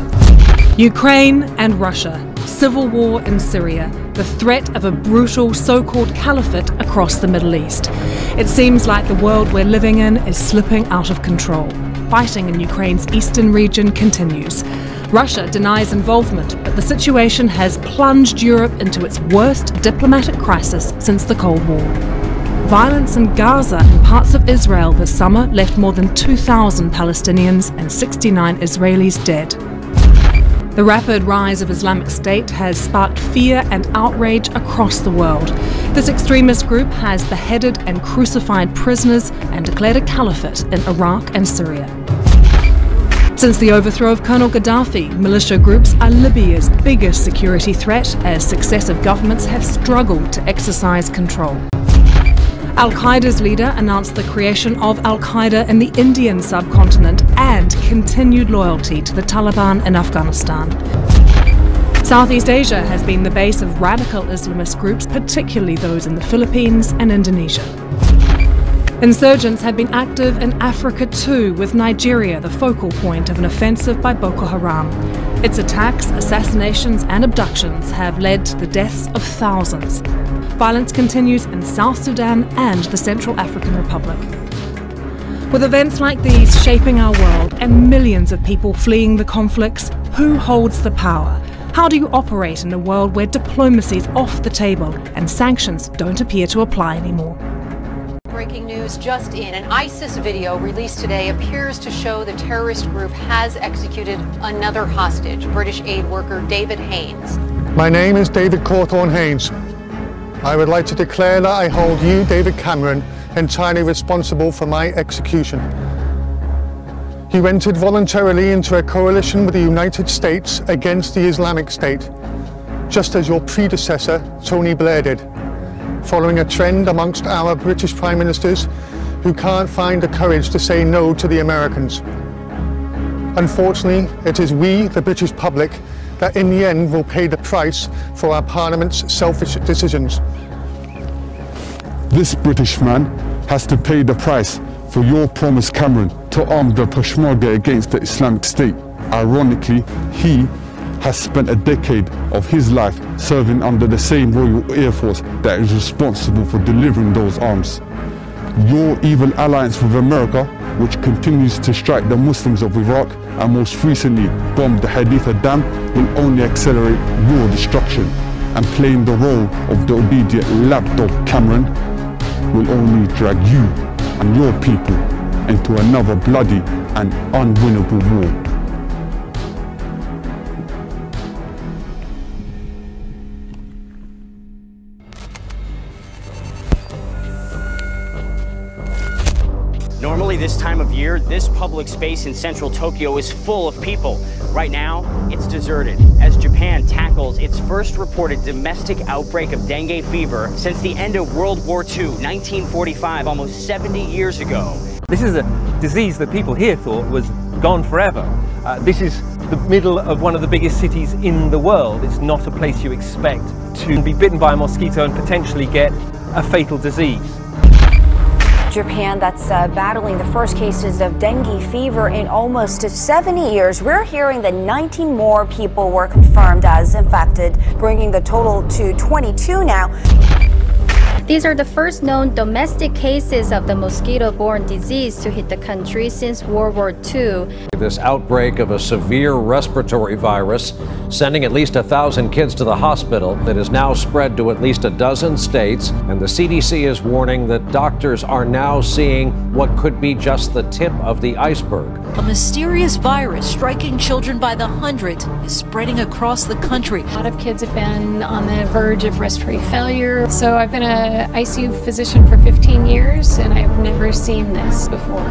Ukraine and Russia, civil war in Syria, the threat of a brutal so-called caliphate across the Middle East. It seems like the world we're living in is slipping out of control. Fighting in Ukraine's eastern region continues. Russia denies involvement, but the situation has plunged Europe into its worst diplomatic crisis since the Cold War. Violence in Gaza and parts of Israel this summer left more than 2,000 Palestinians and 69 Israelis dead. The rapid rise of Islamic State has sparked fear and outrage across the world. This extremist group has beheaded and crucified prisoners and declared a caliphate in Iraq and Syria. Since the overthrow of Colonel Gaddafi, militia groups are Libya's biggest security threat as successive governments have struggled to exercise control. Al-Qaeda's leader announced the creation of Al-Qaeda in the Indian subcontinent and continued loyalty to the Taliban in Afghanistan. Southeast Asia has been the base of radical Islamist groups, particularly those in the Philippines and Indonesia. Insurgents have been active in Africa too, with Nigeria the focal point of an offensive by Boko Haram. Its attacks, assassinations and abductions have led to the deaths of thousands. Violence continues in South Sudan and the Central African Republic. With events like these shaping our world and millions of people fleeing the conflicts, who holds the power? How do you operate in a world where diplomacy is off the table and sanctions don't appear to apply anymore? Breaking news just in. An ISIS video released today appears to show the terrorist group has executed another hostage, British aid worker David Haynes. My name is David Cawthorne Haynes. I would like to declare that I hold you, David Cameron, entirely responsible for my execution. You entered voluntarily into a coalition with the United States against the Islamic State, just as your predecessor, Tony Blair, did, following a trend amongst our British Prime Ministers who can't find the courage to say no to the Americans. Unfortunately, it is we, the British public, that in the end will pay the price for our Parliament's selfish decisions. This British man has to pay the price for your promise, Cameron, to arm the Peshmerga against the Islamic State. Ironically, he has spent a decade of his life serving under the same Royal Air Force that is responsible for delivering those arms. Your evil alliance with America, which continues to strike the Muslims of Iraq and most recently bombed the Haditha Dam, will only accelerate your destruction. And playing the role of the obedient lapdog, Cameron, will only drag you and your people into another bloody and unwinnable war. Normally this time of year, this public space in central Tokyo is full of people. Right now, it's deserted as Japan tackles its first reported domestic outbreak of dengue fever since the end of World War II, 1945, almost 70 years ago. This is a disease that people here thought was gone forever. This is the middle of one of the biggest cities in the world. It's not a place you expect to be bitten by a mosquito and potentially get a fatal disease. Japan, that's battling the first cases of dengue fever in almost 70 years. We're hearing that 19 more people were confirmed as infected, bringing the total to 22 now. These are the first known domestic cases of the mosquito-borne disease to hit the country since World War II. This outbreak of a severe respiratory virus, sending at least 1,000 kids to the hospital, that is now spread to at least a dozen states, and the CDC is warning that doctors are now seeing what could be just the tip of the iceberg. A mysterious virus striking children by the hundreds is spreading across the country. A lot of kids have been on the verge of respiratory failure. So I've been an ICU physician for 15 years and I've never seen this before.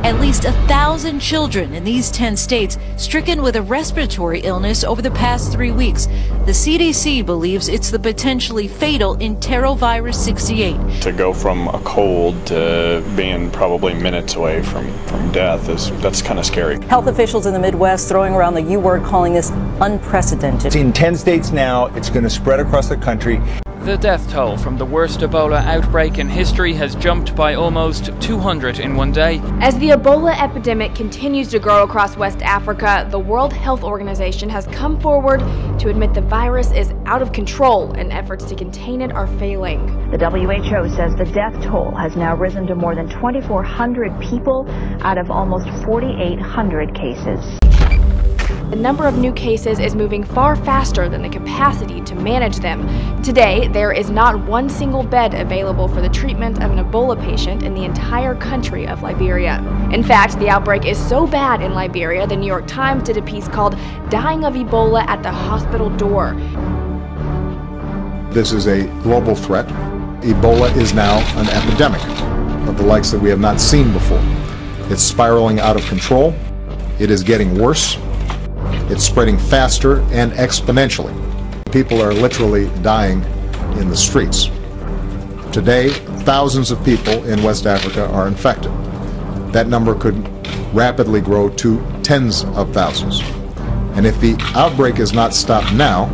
At least 1,000 children in these 10 states stricken with a respiratory illness over the past 3 weeks. The CDC believes it's the potentially fatal enterovirus 68. To go from a cold to being probably minutes away from death, that's kind of scary. Health officials in the Midwest throwing around the U word, calling this unprecedented. It's in 10 states now. It's going to spread across the country. The death toll from the worst Ebola outbreak in history has jumped by almost 200 in one day. As the Ebola epidemic continues to grow across West Africa, the World Health Organization has come forward to admit the virus is out of control and efforts to contain it are failing. The WHO says the death toll has now risen to more than 2,400 people out of almost 4,800 cases. The number of new cases is moving far faster than the capacity to manage them. Today, there is not one single bed available for the treatment of an Ebola patient in the entire country of Liberia. In fact, the outbreak is so bad in Liberia, the New York Times did a piece called "Dying of Ebola at the Hospital Door." This is a global threat. Ebola is now an epidemic of the likes that we have not seen before. It's spiraling out of control. It is getting worse. It's spreading faster and exponentially. People are literally dying in the streets. Today, thousands of people in West Africa are infected. That number could rapidly grow to tens of thousands. And if the outbreak is not stopped now,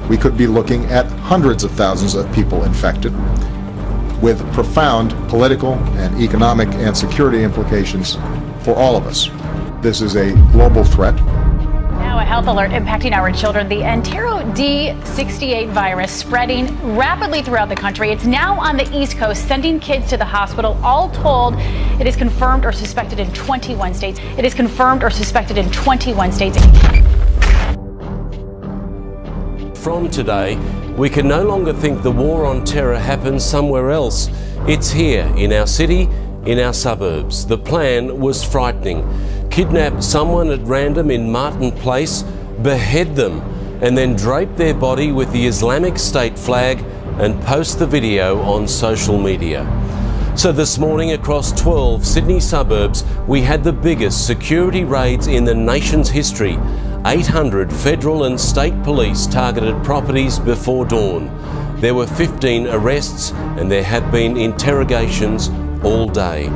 we could be looking at hundreds of thousands of people infected, with profound political and economic and security implications for all of us. This is a global threat. Now a health alert impacting our children. The Entero D68 virus spreading rapidly throughout the country. It's now on the East Coast, sending kids to the hospital. All told, it is confirmed or suspected in 21 states. It is confirmed or suspected in 21 states. From today, we can no longer think the war on terror happens somewhere else. It's here, in our city, in our suburbs. The plan was frightening. Kidnap someone at random in Martin Place, behead them, and then drape their body with the Islamic State flag and post the video on social media. So this morning across 12 Sydney suburbs, we had the biggest security raids in the nation's history. 800 federal and state police targeted properties before dawn. There were 15 arrests and there have been interrogations all day.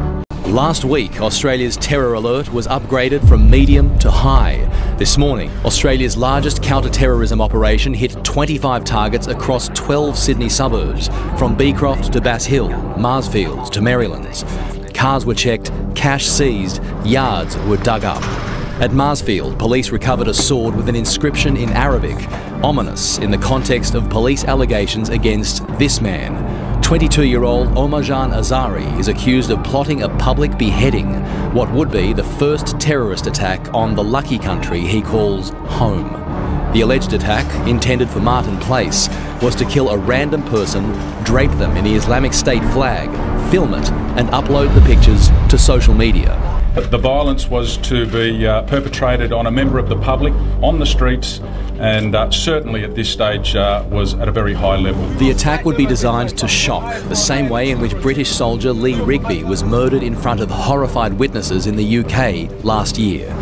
Last week, Australia's terror alert was upgraded from medium to high. This morning, Australia's largest counter-terrorism operation hit 25 targets across 12 Sydney suburbs, from Beecroft to Bass Hill, Marsfields to Marylands. Cars were checked, cash seized, yards were dug up. At Marsfield, police recovered a sword with an inscription in Arabic, ominous in the context of police allegations against this man. 22-year-old Omarjan Azari is accused of plotting a public beheading, what would be the first terrorist attack on the lucky country he calls home. The alleged attack, intended for Martin Place, was to kill a random person, drape them in the Islamic State flag, film it, and upload the pictures to social media. The violence was to be perpetrated on a member of the public on the streets and certainly at this stage was at a very high level. The attack would be designed to shock, the same way in which British soldier Lee Rigby was murdered in front of horrified witnesses in the UK last year.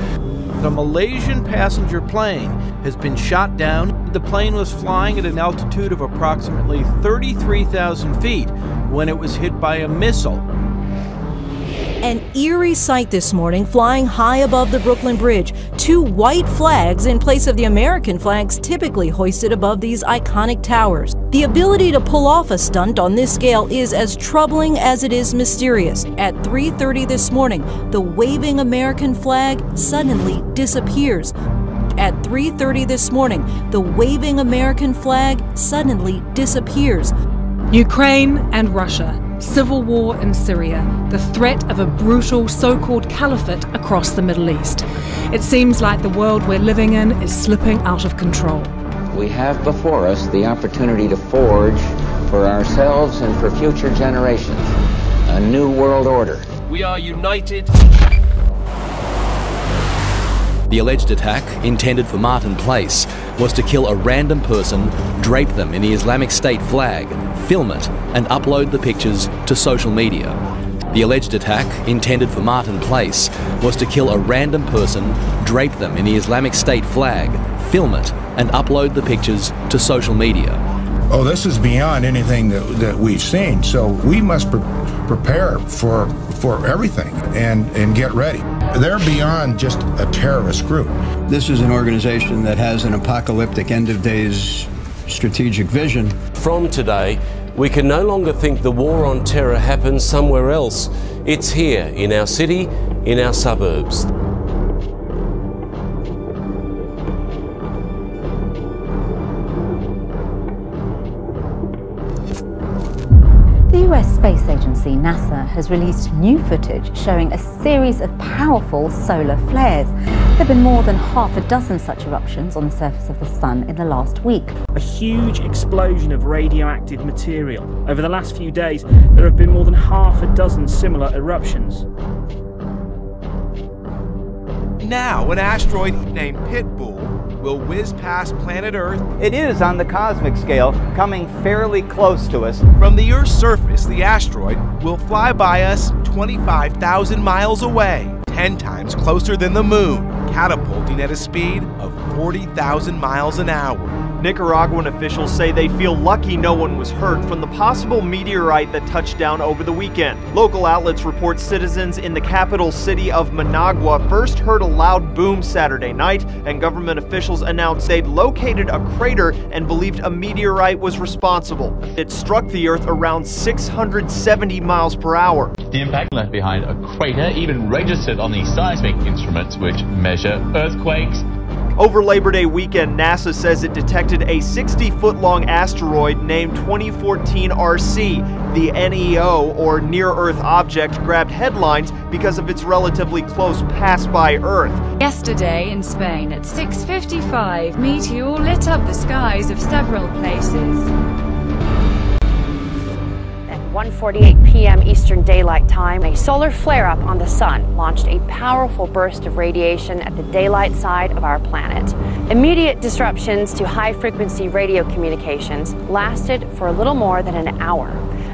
The Malaysian passenger plane has been shot down. The plane was flying at an altitude of approximately 33,000 feet when it was hit by a missile. An eerie sight this morning, flying high above the Brooklyn Bridge. 2 white flags in place of the American flags typically hoisted above these iconic towers. The ability to pull off a stunt on this scale is as troubling as it is mysterious. At 3:30 this morning, the waving American flag suddenly disappears. At 3:30 this morning, the waving American flag suddenly disappears. Ukraine and Russia. Civil war in Syria, the threat of a brutal so-called caliphate across the Middle East. It seems like the world we're living in is slipping out of control. We have before us the opportunity to forge for ourselves and for future generations a new world order. We are united. The alleged attack, intended for Martin Place, was to kill a random person, drape them in the Islamic State flag, film it, and upload the pictures to social media. The alleged attack, intended for Martin Place, was to kill a random person, drape them in the Islamic State flag, film it, and upload the pictures to social media. Oh, this is beyond anything that we've seen, so we must prepare for everything and get ready. They're beyond just a terrorist group. This is an organization that has an apocalyptic end-of-days strategic vision. From today, we can no longer think the war on terror happens somewhere else. It's here, in our city, in our suburbs. The US Space Agency, NASA, has released new footage showing a series of powerful solar flares. There have been more than half a dozen such eruptions on the surface of the sun in the last week. A huge explosion of radioactive material. Over the last few days, there have been more than half a dozen similar eruptions. Now, an asteroid named Pitbull will whiz past planet Earth. It is, on the cosmic scale, coming fairly close to us. From the Earth's surface, the asteroid will fly by us 25,000 miles away, 10 times closer than the moon, catapulting at a speed of 40,000 miles an hour. Nicaraguan officials say they feel lucky no one was hurt from the possible meteorite that touched down over the weekend. Local outlets report citizens in the capital city of Managua first heard a loud boom Saturday night, and government officials announced they'd located a crater and believed a meteorite was responsible. It struck the Earth around 670 miles per hour. The impact left behind a crater, even registered on the seismic instruments which measure earthquakes. Over Labor Day weekend, NASA says it detected a 60-foot-long asteroid named 2014 RC. The NEO, or Near-Earth Object, grabbed headlines because of its relatively close pass by Earth. Yesterday in Spain at 6:55, meteor lit up the skies of several places. 1:48 p.m. Eastern Daylight Time, a solar flare-up on the sun launched a powerful burst of radiation at the daylight side of our planet. Immediate disruptions to high-frequency radio communications lasted for a little more than an hour.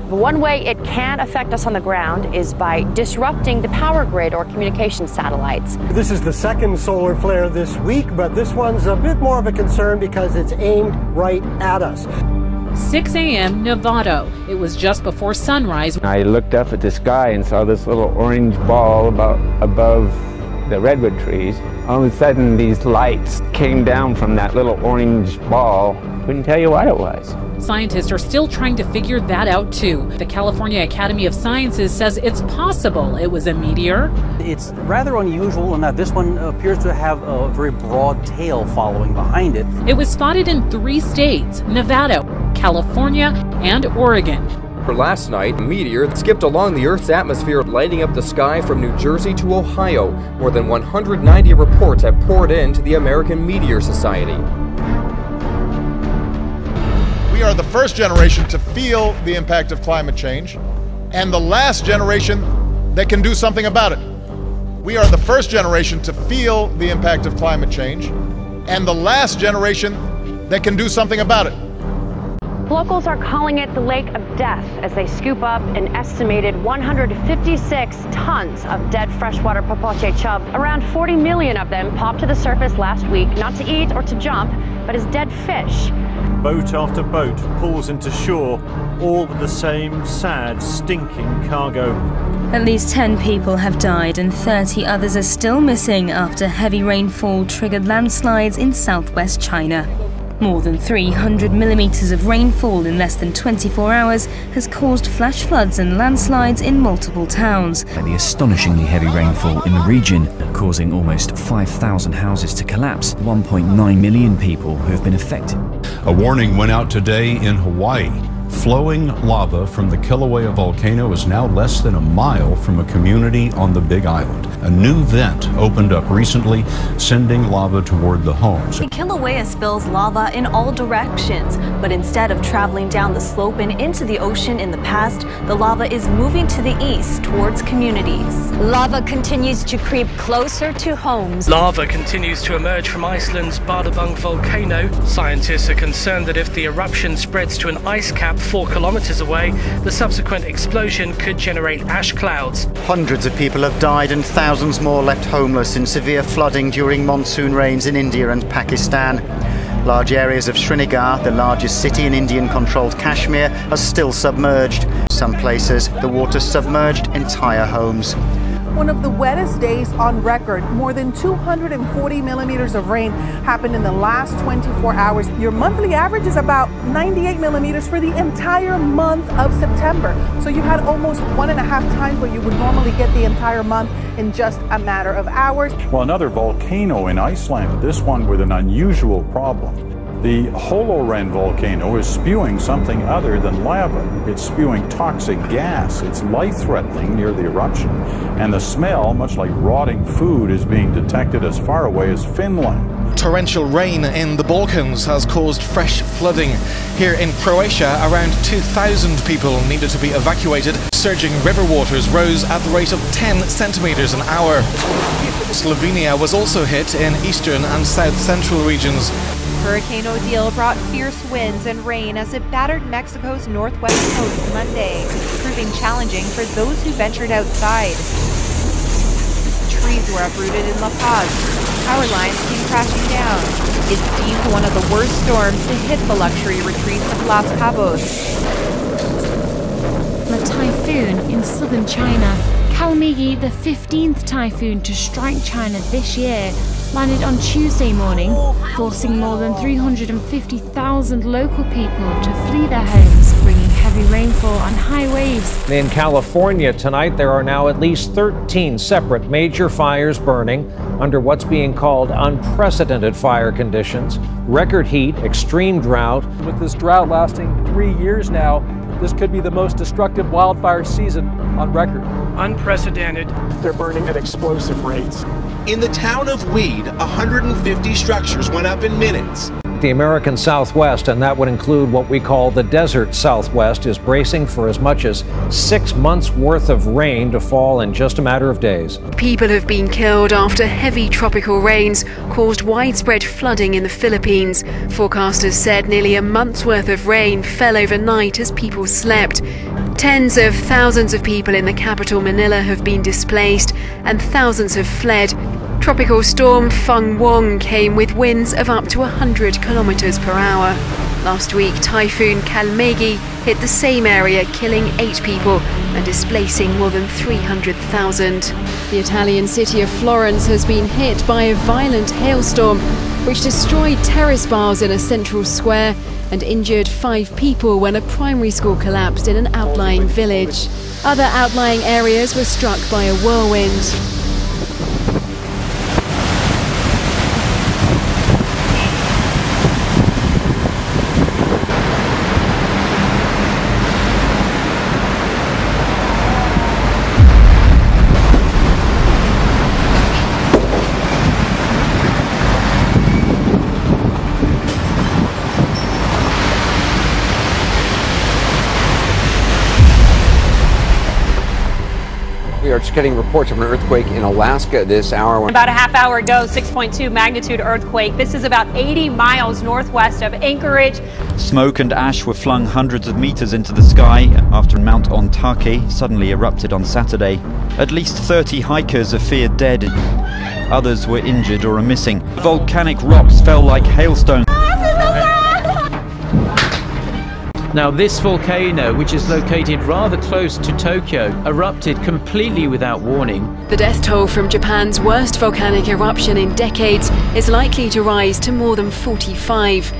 But one way it can affect us on the ground is by disrupting the power grid or communication satellites. This is the second solar flare this week, but this one's a bit more of a concern because it's aimed right at us. 6 a.m. Novato. It was just before sunrise. I looked up at the sky and saw this little orange ball above the redwood trees. All of a sudden, these lights came down from that little orange ball. Couldn't tell you what it was. Scientists are still trying to figure that out too. The California Academy of Sciences says it's possible it was a meteor. It's rather unusual in that this one appears to have a very broad tail following behind it. It was spotted in 3 states: Nevada, California, and Oregon. Last night, a meteor skipped along the Earth's atmosphere, lighting up the sky from New Jersey to Ohio. More than 190 reports have poured in to the American Meteor Society. We are the first generation to feel the impact of climate change, and the last generation that can do something about it. We are the first generation to feel the impact of climate change, and the last generation that can do something about it. Locals are calling it the Lake of Death as they scoop up an estimated 156 tons of dead freshwater popoche chub. Around 40 million of them popped to the surface last week, not to eat or to jump, but as dead fish. Boat after boat pulls into shore, all with the same sad, stinking cargo. At least 10 people have died and 30 others are still missing after heavy rainfall triggered landslides in southwest China. More than 300 millimeters of rainfall in less than 24 hours has caused flash floods and landslides in multiple towns. The astonishingly heavy rainfall in the region, causing almost 5,000 houses to collapse, 1.9 million people who have been affected. A warning went out today in Hawaii. Flowing lava from the Kilauea volcano is now less than a mile from a community on the Big Island. A new vent opened up recently, sending lava toward the homes. The Kilauea spills lava in all directions, but instead of traveling down the slope and into the ocean in the past, the lava is moving to the east towards communities. Lava continues to creep closer to homes. Lava continues to emerge from Iceland's Bardabung volcano. Scientists are concerned that if the eruption spreads to an ice cap 4 kilometers away, the subsequent explosion could generate ash clouds. Hundreds of people have died and thousands more left homeless in severe flooding during monsoon rains in India and Pakistan. Large areas of Srinagar, the largest city in Indian-controlled Kashmir, are still submerged. Some places, the water submerged entire homes. One of the wettest days on record. More than 240 millimeters of rain happened in the last 24 hours. Your monthly average is about 98 millimeters for the entire month of September. So you had almost 1.5 times what you would normally get the entire month in just a matter of hours. Well, another volcano in Iceland, this one with an unusual problem. The Holoren volcano is spewing something other than lava. It's spewing toxic gas. It's life-threatening near the eruption. And the smell, much like rotting food, is being detected as far away as Finland. Torrential rain in the Balkans has caused fresh flooding. Here in Croatia, around 2,000 people needed to be evacuated. Surging river waters rose at the rate of 10 centimeters an hour. Slovenia was also hit in eastern and south-central regions. Hurricane Odile brought fierce winds and rain as it battered Mexico's northwest coast Monday, proving challenging for those who ventured outside. Trees were uprooted in La Paz. Power lines came crashing down. It's deemed one of the worst storms to hit the luxury retreat of Los Cabos. A typhoon in southern China. Calamity, the 15th typhoon to strike China this year, landed on Tuesday morning, forcing more than 350,000 local people to flee their homes, bringing heavy rainfall and high waves. In California tonight, there are now at least 13 separate major fires burning under what's being called unprecedented fire conditions. Record heat, extreme drought. With this drought lasting 3 years now, this could be the most destructive wildfire season on record. Unprecedented. They're burning at explosive rates. In the town of Weed, 150 structures went up in minutes. The American Southwest, and that would include what we call the desert Southwest, is bracing for as much as 6 months' worth of rain to fall in just a matter of days. People have been killed after heavy tropical rains caused widespread flooding in the Philippines. Forecasters said nearly a month's worth of rain fell overnight as people slept. Tens of thousands of people in the capital Manila have been displaced and thousands have fled. Tropical storm Feng Wong came with winds of up to 100 kilometers per hour. Last week, Typhoon Calamity hit the same area, killing 8 people and displacing more than 300,000. The Italian city of Florence has been hit by a violent hailstorm, which destroyed terrace bars in a central square and injured 5 people when a primary school collapsed in an outlying village. Other outlying areas were struck by a whirlwind. We are just getting reports of an earthquake in Alaska at this hour. About a half hour ago, 6.2 magnitude earthquake. This is about 80 miles northwest of Anchorage. Smoke and ash were flung hundreds of meters into the sky after Mount Ontake suddenly erupted on Saturday. At least 30 hikers are feared dead. Others were injured or are missing. Volcanic rocks fell like hailstones. Now, this volcano, which is located rather close to Tokyo, erupted completely without warning. The death toll from Japan's worst volcanic eruption in decades is likely to rise to more than 45.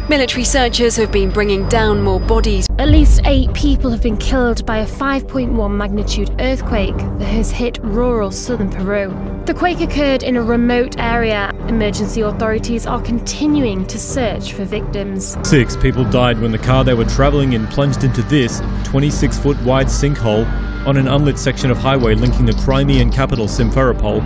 Military searchers have been bringing down more bodies. At least 8 people have been killed by a 5.1 magnitude earthquake that has hit rural southern Peru. The quake occurred in a remote area. Emergency authorities are continuing to search for victims. 6 people died when the car they were travelling in plunged into this 26-foot wide sinkhole on an unlit section of highway linking the Crimean capital Simferopol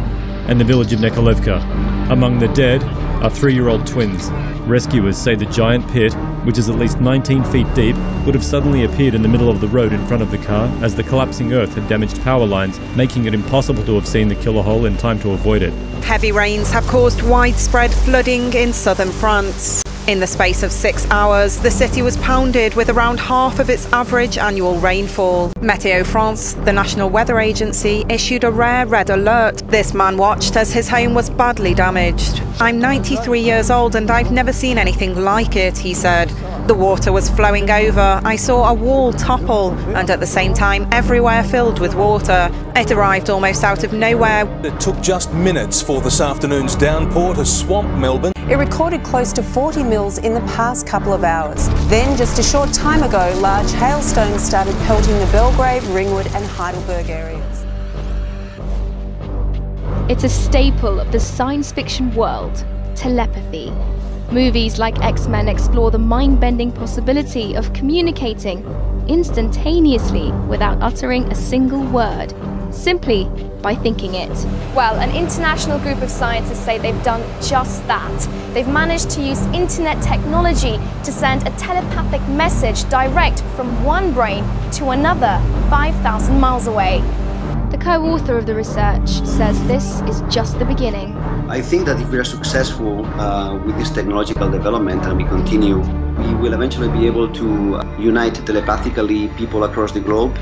and the village of Nikolaevka. Among the dead are 3-year-old twins. Rescuers say the giant pit, which is at least 19 feet deep, would have suddenly appeared in the middle of the road in front of the car as the collapsing earth had damaged power lines, making it impossible to have seen the killer hole in time to avoid it. Heavy rains have caused widespread flooding in southern France. In the space of 6 hours, the city was pounded with around half of its average annual rainfall. Météo France, the national weather agency, issued a rare red alert. This man watched as his home was badly damaged. "I'm 93 years old and I've never seen anything like it," he said. The water was flowing over. I saw a wall topple and at the same time everywhere filled with water. It arrived almost out of nowhere. It took just minutes for this afternoon's downpour to swamp Melbourne. It recorded close to 40 mils in the past couple of hours. Then, just a short time ago, large hailstones started pelting the Belgrave, Ringwood and Heidelberg areas. It's a staple of the science fiction world, telepathy. Movies like X-Men explore the mind-bending possibility of communicating instantaneously without uttering a single word, simply by thinking it. Well, an international group of scientists say they've done just that. They've managed to use internet technology to send a telepathic message direct from one brain to another 5,000 miles away. The co-author of the research says this is just the beginning. I think that if we are successful with this technological development and we continue, we will eventually be able to unite telepathically people across the globe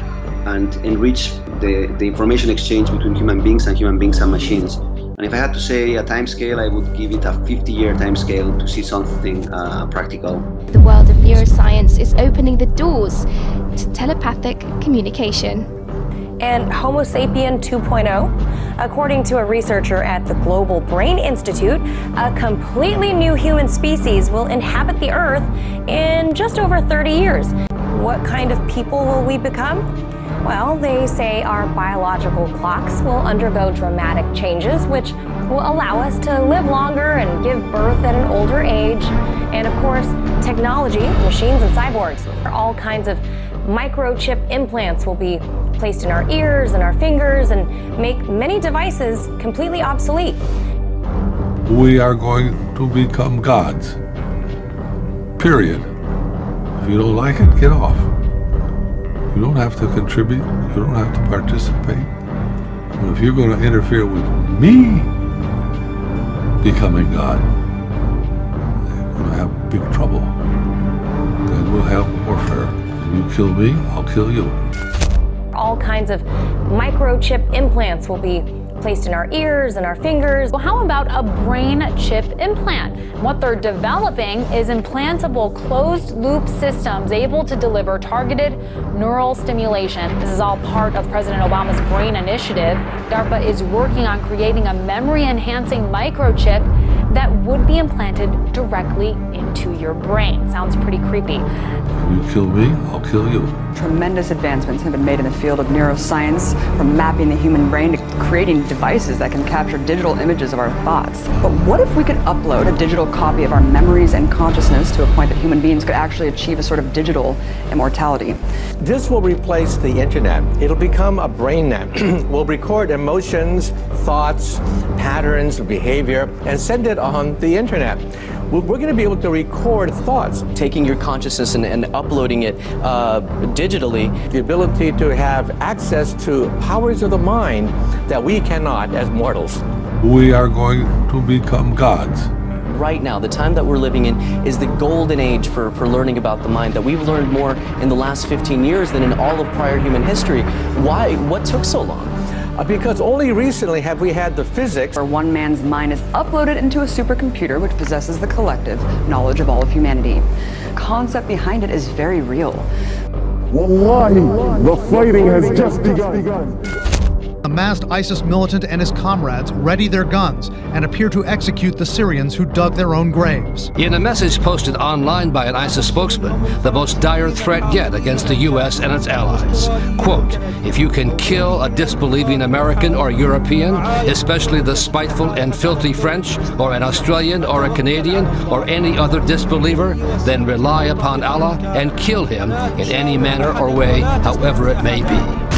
and enrich the information exchange between human beings and machines. And if I had to say a time scale, I would give it a 50-year time scale to see something practical. The world of neuroscience is opening the doors to telepathic communication. And Homo sapien 2.0, according to a researcher at the Global Brain Institute, a completely new human species will inhabit the Earth in just over 30 years. What kind of people will we become? Well, they say our biological clocks will undergo dramatic changes, which will allow us to live longer and give birth at an older age. And of course, technology, machines and cyborgs. All kinds of microchip implants will be placed in our ears and our fingers and make many devices completely obsolete. We are going to become gods. Period. If you don't like it, get off. You don't have to contribute. You don't have to participate. But if you're going to interfere with me becoming God, you're going to have big trouble. Then we'll have warfare. If you kill me, I'll kill you. All kinds of microchip implants will be placed in our ears and our fingers. Well, how about a brain chip implant? What they're developing is implantable closed-loop systems able to deliver targeted neural stimulation. This is all part of President Obama's Brain Initiative. DARPA is working on creating a memory-enhancing microchip that would be implanted directly into your brain. Sounds pretty creepy. You kill me, I'll kill you. Tremendous advancements have been made in the field of neuroscience, from mapping the human brain to creating devices that can capture digital images of our thoughts. But what if we could upload a digital copy of our memories and consciousness to a point that human beings could actually achieve a sort of digital immortality? This will replace the internet. It'll become a brain net. We'll record emotions, thoughts, patterns of behavior, and send it on the internet. we're going to be able to record thoughts. Taking your consciousness and uploading it digitally. The ability to have access to powers of the mind that we cannot as mortals. We are going to become gods. Right now, the time that we're living in is the golden age for learning about the mind, that we've learned more in the last 15 years than in all of prior human history. Why? What took so long? Because only recently have we had the physics where one man's mind is uploaded into a supercomputer which possesses the collective knowledge of all of humanity. The concept behind it is very real. Wallahi, the fighting has just begun. A masked ISIS militant and his comrades ready their guns and appear to execute the Syrians who dug their own graves. In a message posted online by an ISIS spokesman, the most dire threat yet against the U.S. and its allies. Quote, if you can kill a disbelieving American or European, especially the spiteful and filthy French, or an Australian or a Canadian, or any other disbeliever, then rely upon Allah and kill him in any manner or way, however it may be.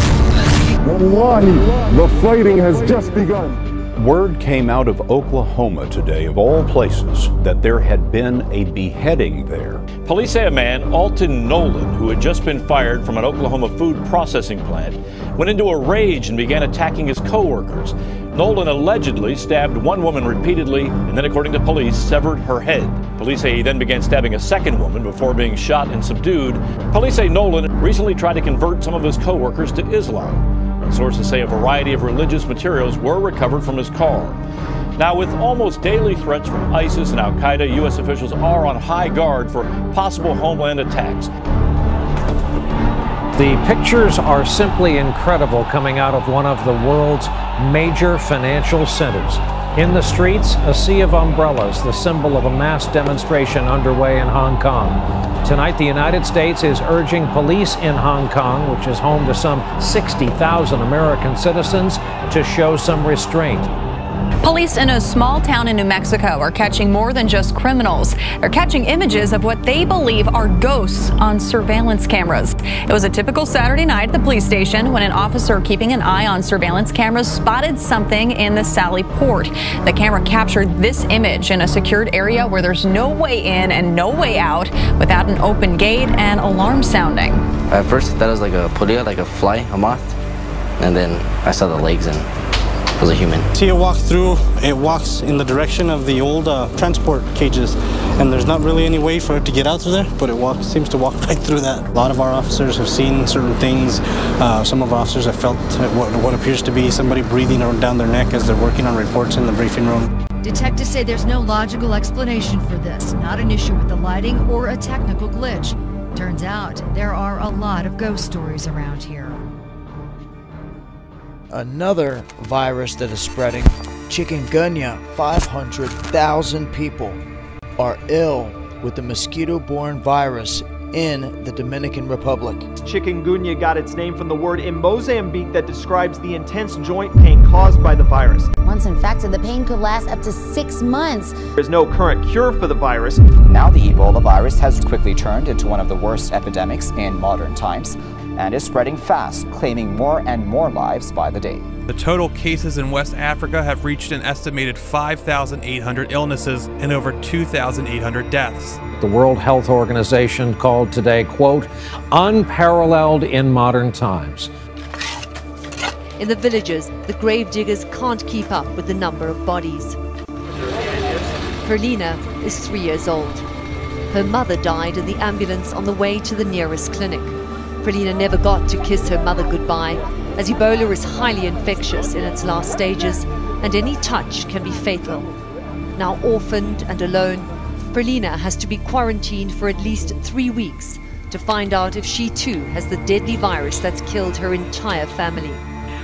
Wallahi, the fighting has just begun. Word came out of Oklahoma today, of all places, that there had been a beheading there. Police say a man, Alton Nolan, who had just been fired from an Oklahoma food processing plant, went into a rage and began attacking his co-workers. Nolan allegedly stabbed one woman repeatedly and then, according to police, severed her head. Police say he then began stabbing a second woman before being shot and subdued. Police say Nolan recently tried to convert some of his co-workers to Islam. Sources say a variety of religious materials were recovered from his car. Now, with almost daily threats from ISIS and Al-Qaeda, U.S. officials are on high guard for possible homeland attacks. The pictures are simply incredible coming out of one of the world's major financial centers. In the streets, a sea of umbrellas, the symbol of a mass demonstration underway in Hong Kong. Tonight, the United States is urging police in Hong Kong, which is home to some 60,000 American citizens, to show some restraint. Police in a small town in New Mexico are catching more than just criminals. They're catching images of what they believe are ghosts on surveillance cameras. It was a typical Saturday night at the police station when an officer keeping an eye on surveillance cameras spotted something in the Sally Port. The camera captured this image in a secured area where there's no way in and no way out without an open gate and alarm sounding. At first, that was like a polilla, like a fly, a moth, and then I saw the legs and was a human. See it walk through, it walks in the direction of the old transport cages, and there's not really any way for it to get out through there, but it seems to walk right through that. A lot of our officers have seen certain things. Some of our officers have felt what appears to be somebody breathing down their neck as they're working on reports in the briefing room. Detectives say there's no logical explanation for this, not an issue with the lighting or a technical glitch. Turns out there are a lot of ghost stories around here. Another virus that is spreading, chikungunya. 500,000 people are ill with the mosquito-borne virus in the Dominican Republic. Chikungunya got its name from the word in Mozambique that describes the intense joint pain caused by the virus. Once infected, the pain could last up to 6 months. There's no current cure for the virus. Now the Ebola virus has quickly turned into one of the worst epidemics in modern times and is spreading fast, claiming more and more lives by the day. The total cases in West Africa have reached an estimated 5,800 illnesses and over 2,800 deaths. The World Health Organization called today, quote, unparalleled in modern times. In the villages, the grave diggers can't keep up with the number of bodies. Perlina is 3 years old. Her mother died in the ambulance on the way to the nearest clinic. Perlina never got to kiss her mother goodbye, as Ebola is highly infectious in its last stages, and any touch can be fatal. Now orphaned and alone, Perlina has to be quarantined for at least 3 weeks to find out if she too has the deadly virus that's killed her entire family.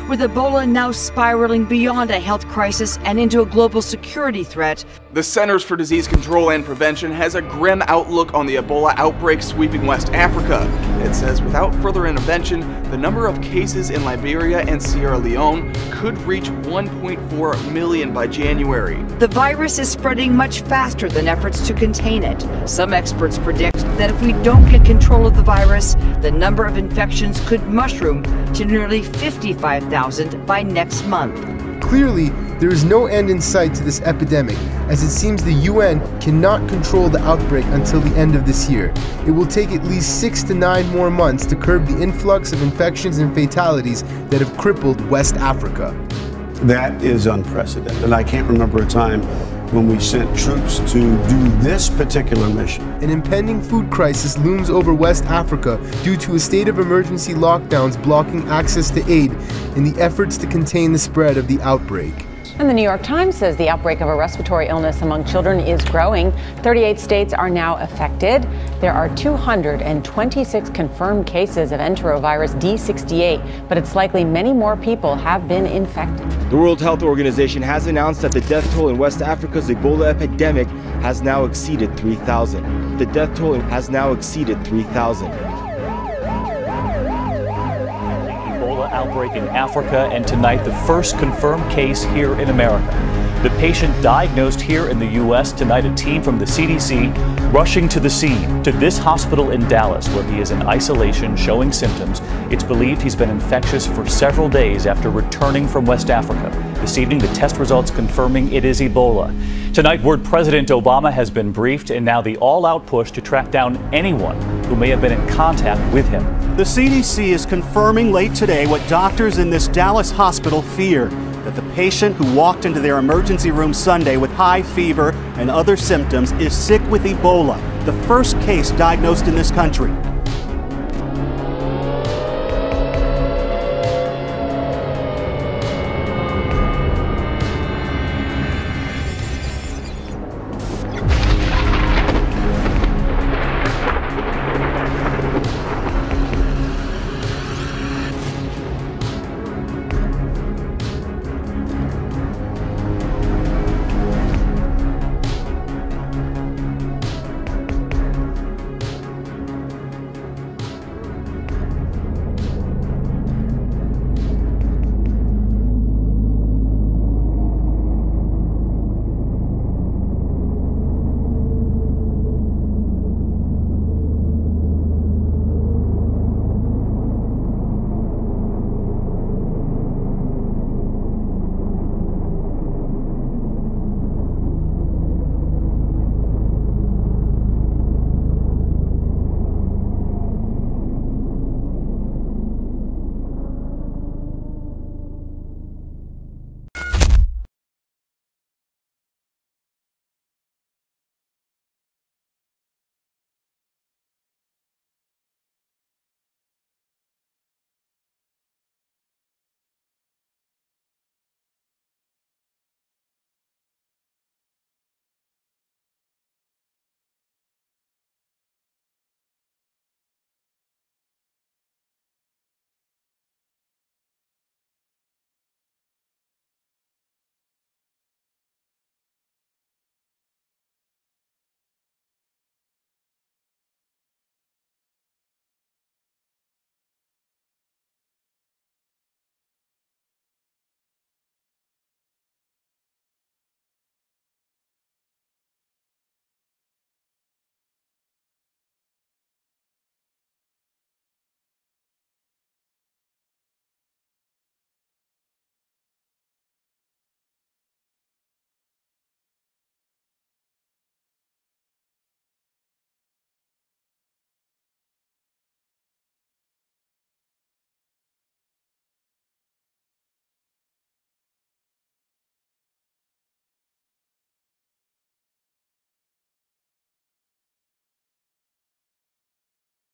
With Ebola now spiraling beyond a health crisis and into a global security threat, the Centers for Disease Control and Prevention has a grim outlook on the Ebola outbreak sweeping West Africa. It says without further intervention, the number of cases in Liberia and Sierra Leone could reach 1.4 million by January. The virus is spreading much faster than efforts to contain it. Some experts predict that if we don't get control of the virus, the number of infections could mushroom to nearly 55,000 by next month. Clearly, there is no end in sight to this epidemic, as it seems the UN cannot control the outbreak until the end of this year. It will take at least 6 to 9 more months to curb the influx of infections and fatalities that have crippled West Africa. That is unprecedented, and I can't remember a time when we sent troops to do this particular mission. An impending food crisis looms over West Africa due to a state of emergency lockdowns blocking access to aid in the efforts to contain the spread of the outbreak. And the New York Times says the outbreak of a respiratory illness among children is growing. 38 states are now affected. There are 226 confirmed cases of enterovirus D68, but it's likely many more people have been infected. The World Health Organization has announced that the death toll in West Africa's Ebola epidemic has now exceeded 3,000. The death toll has now exceeded 3,000. Outbreak in Africa, and tonight the first confirmed case here in America. The patient diagnosed here in the U.S. Tonight, a team from the CDC rushing to the scene, to this hospital in Dallas, where he is in isolation showing symptoms. It's believed he's been infectious for several days after returning from West Africa. This evening, the test results confirming it is Ebola. Tonight, word President Obama has been briefed, and now the all-out push to track down anyone who may have been in contact with him. The CDC is confirming late today what doctors in this Dallas hospital fear, that the patient who walked into their emergency room Sunday with high fever and other symptoms is sick with Ebola, the first case diagnosed in this country.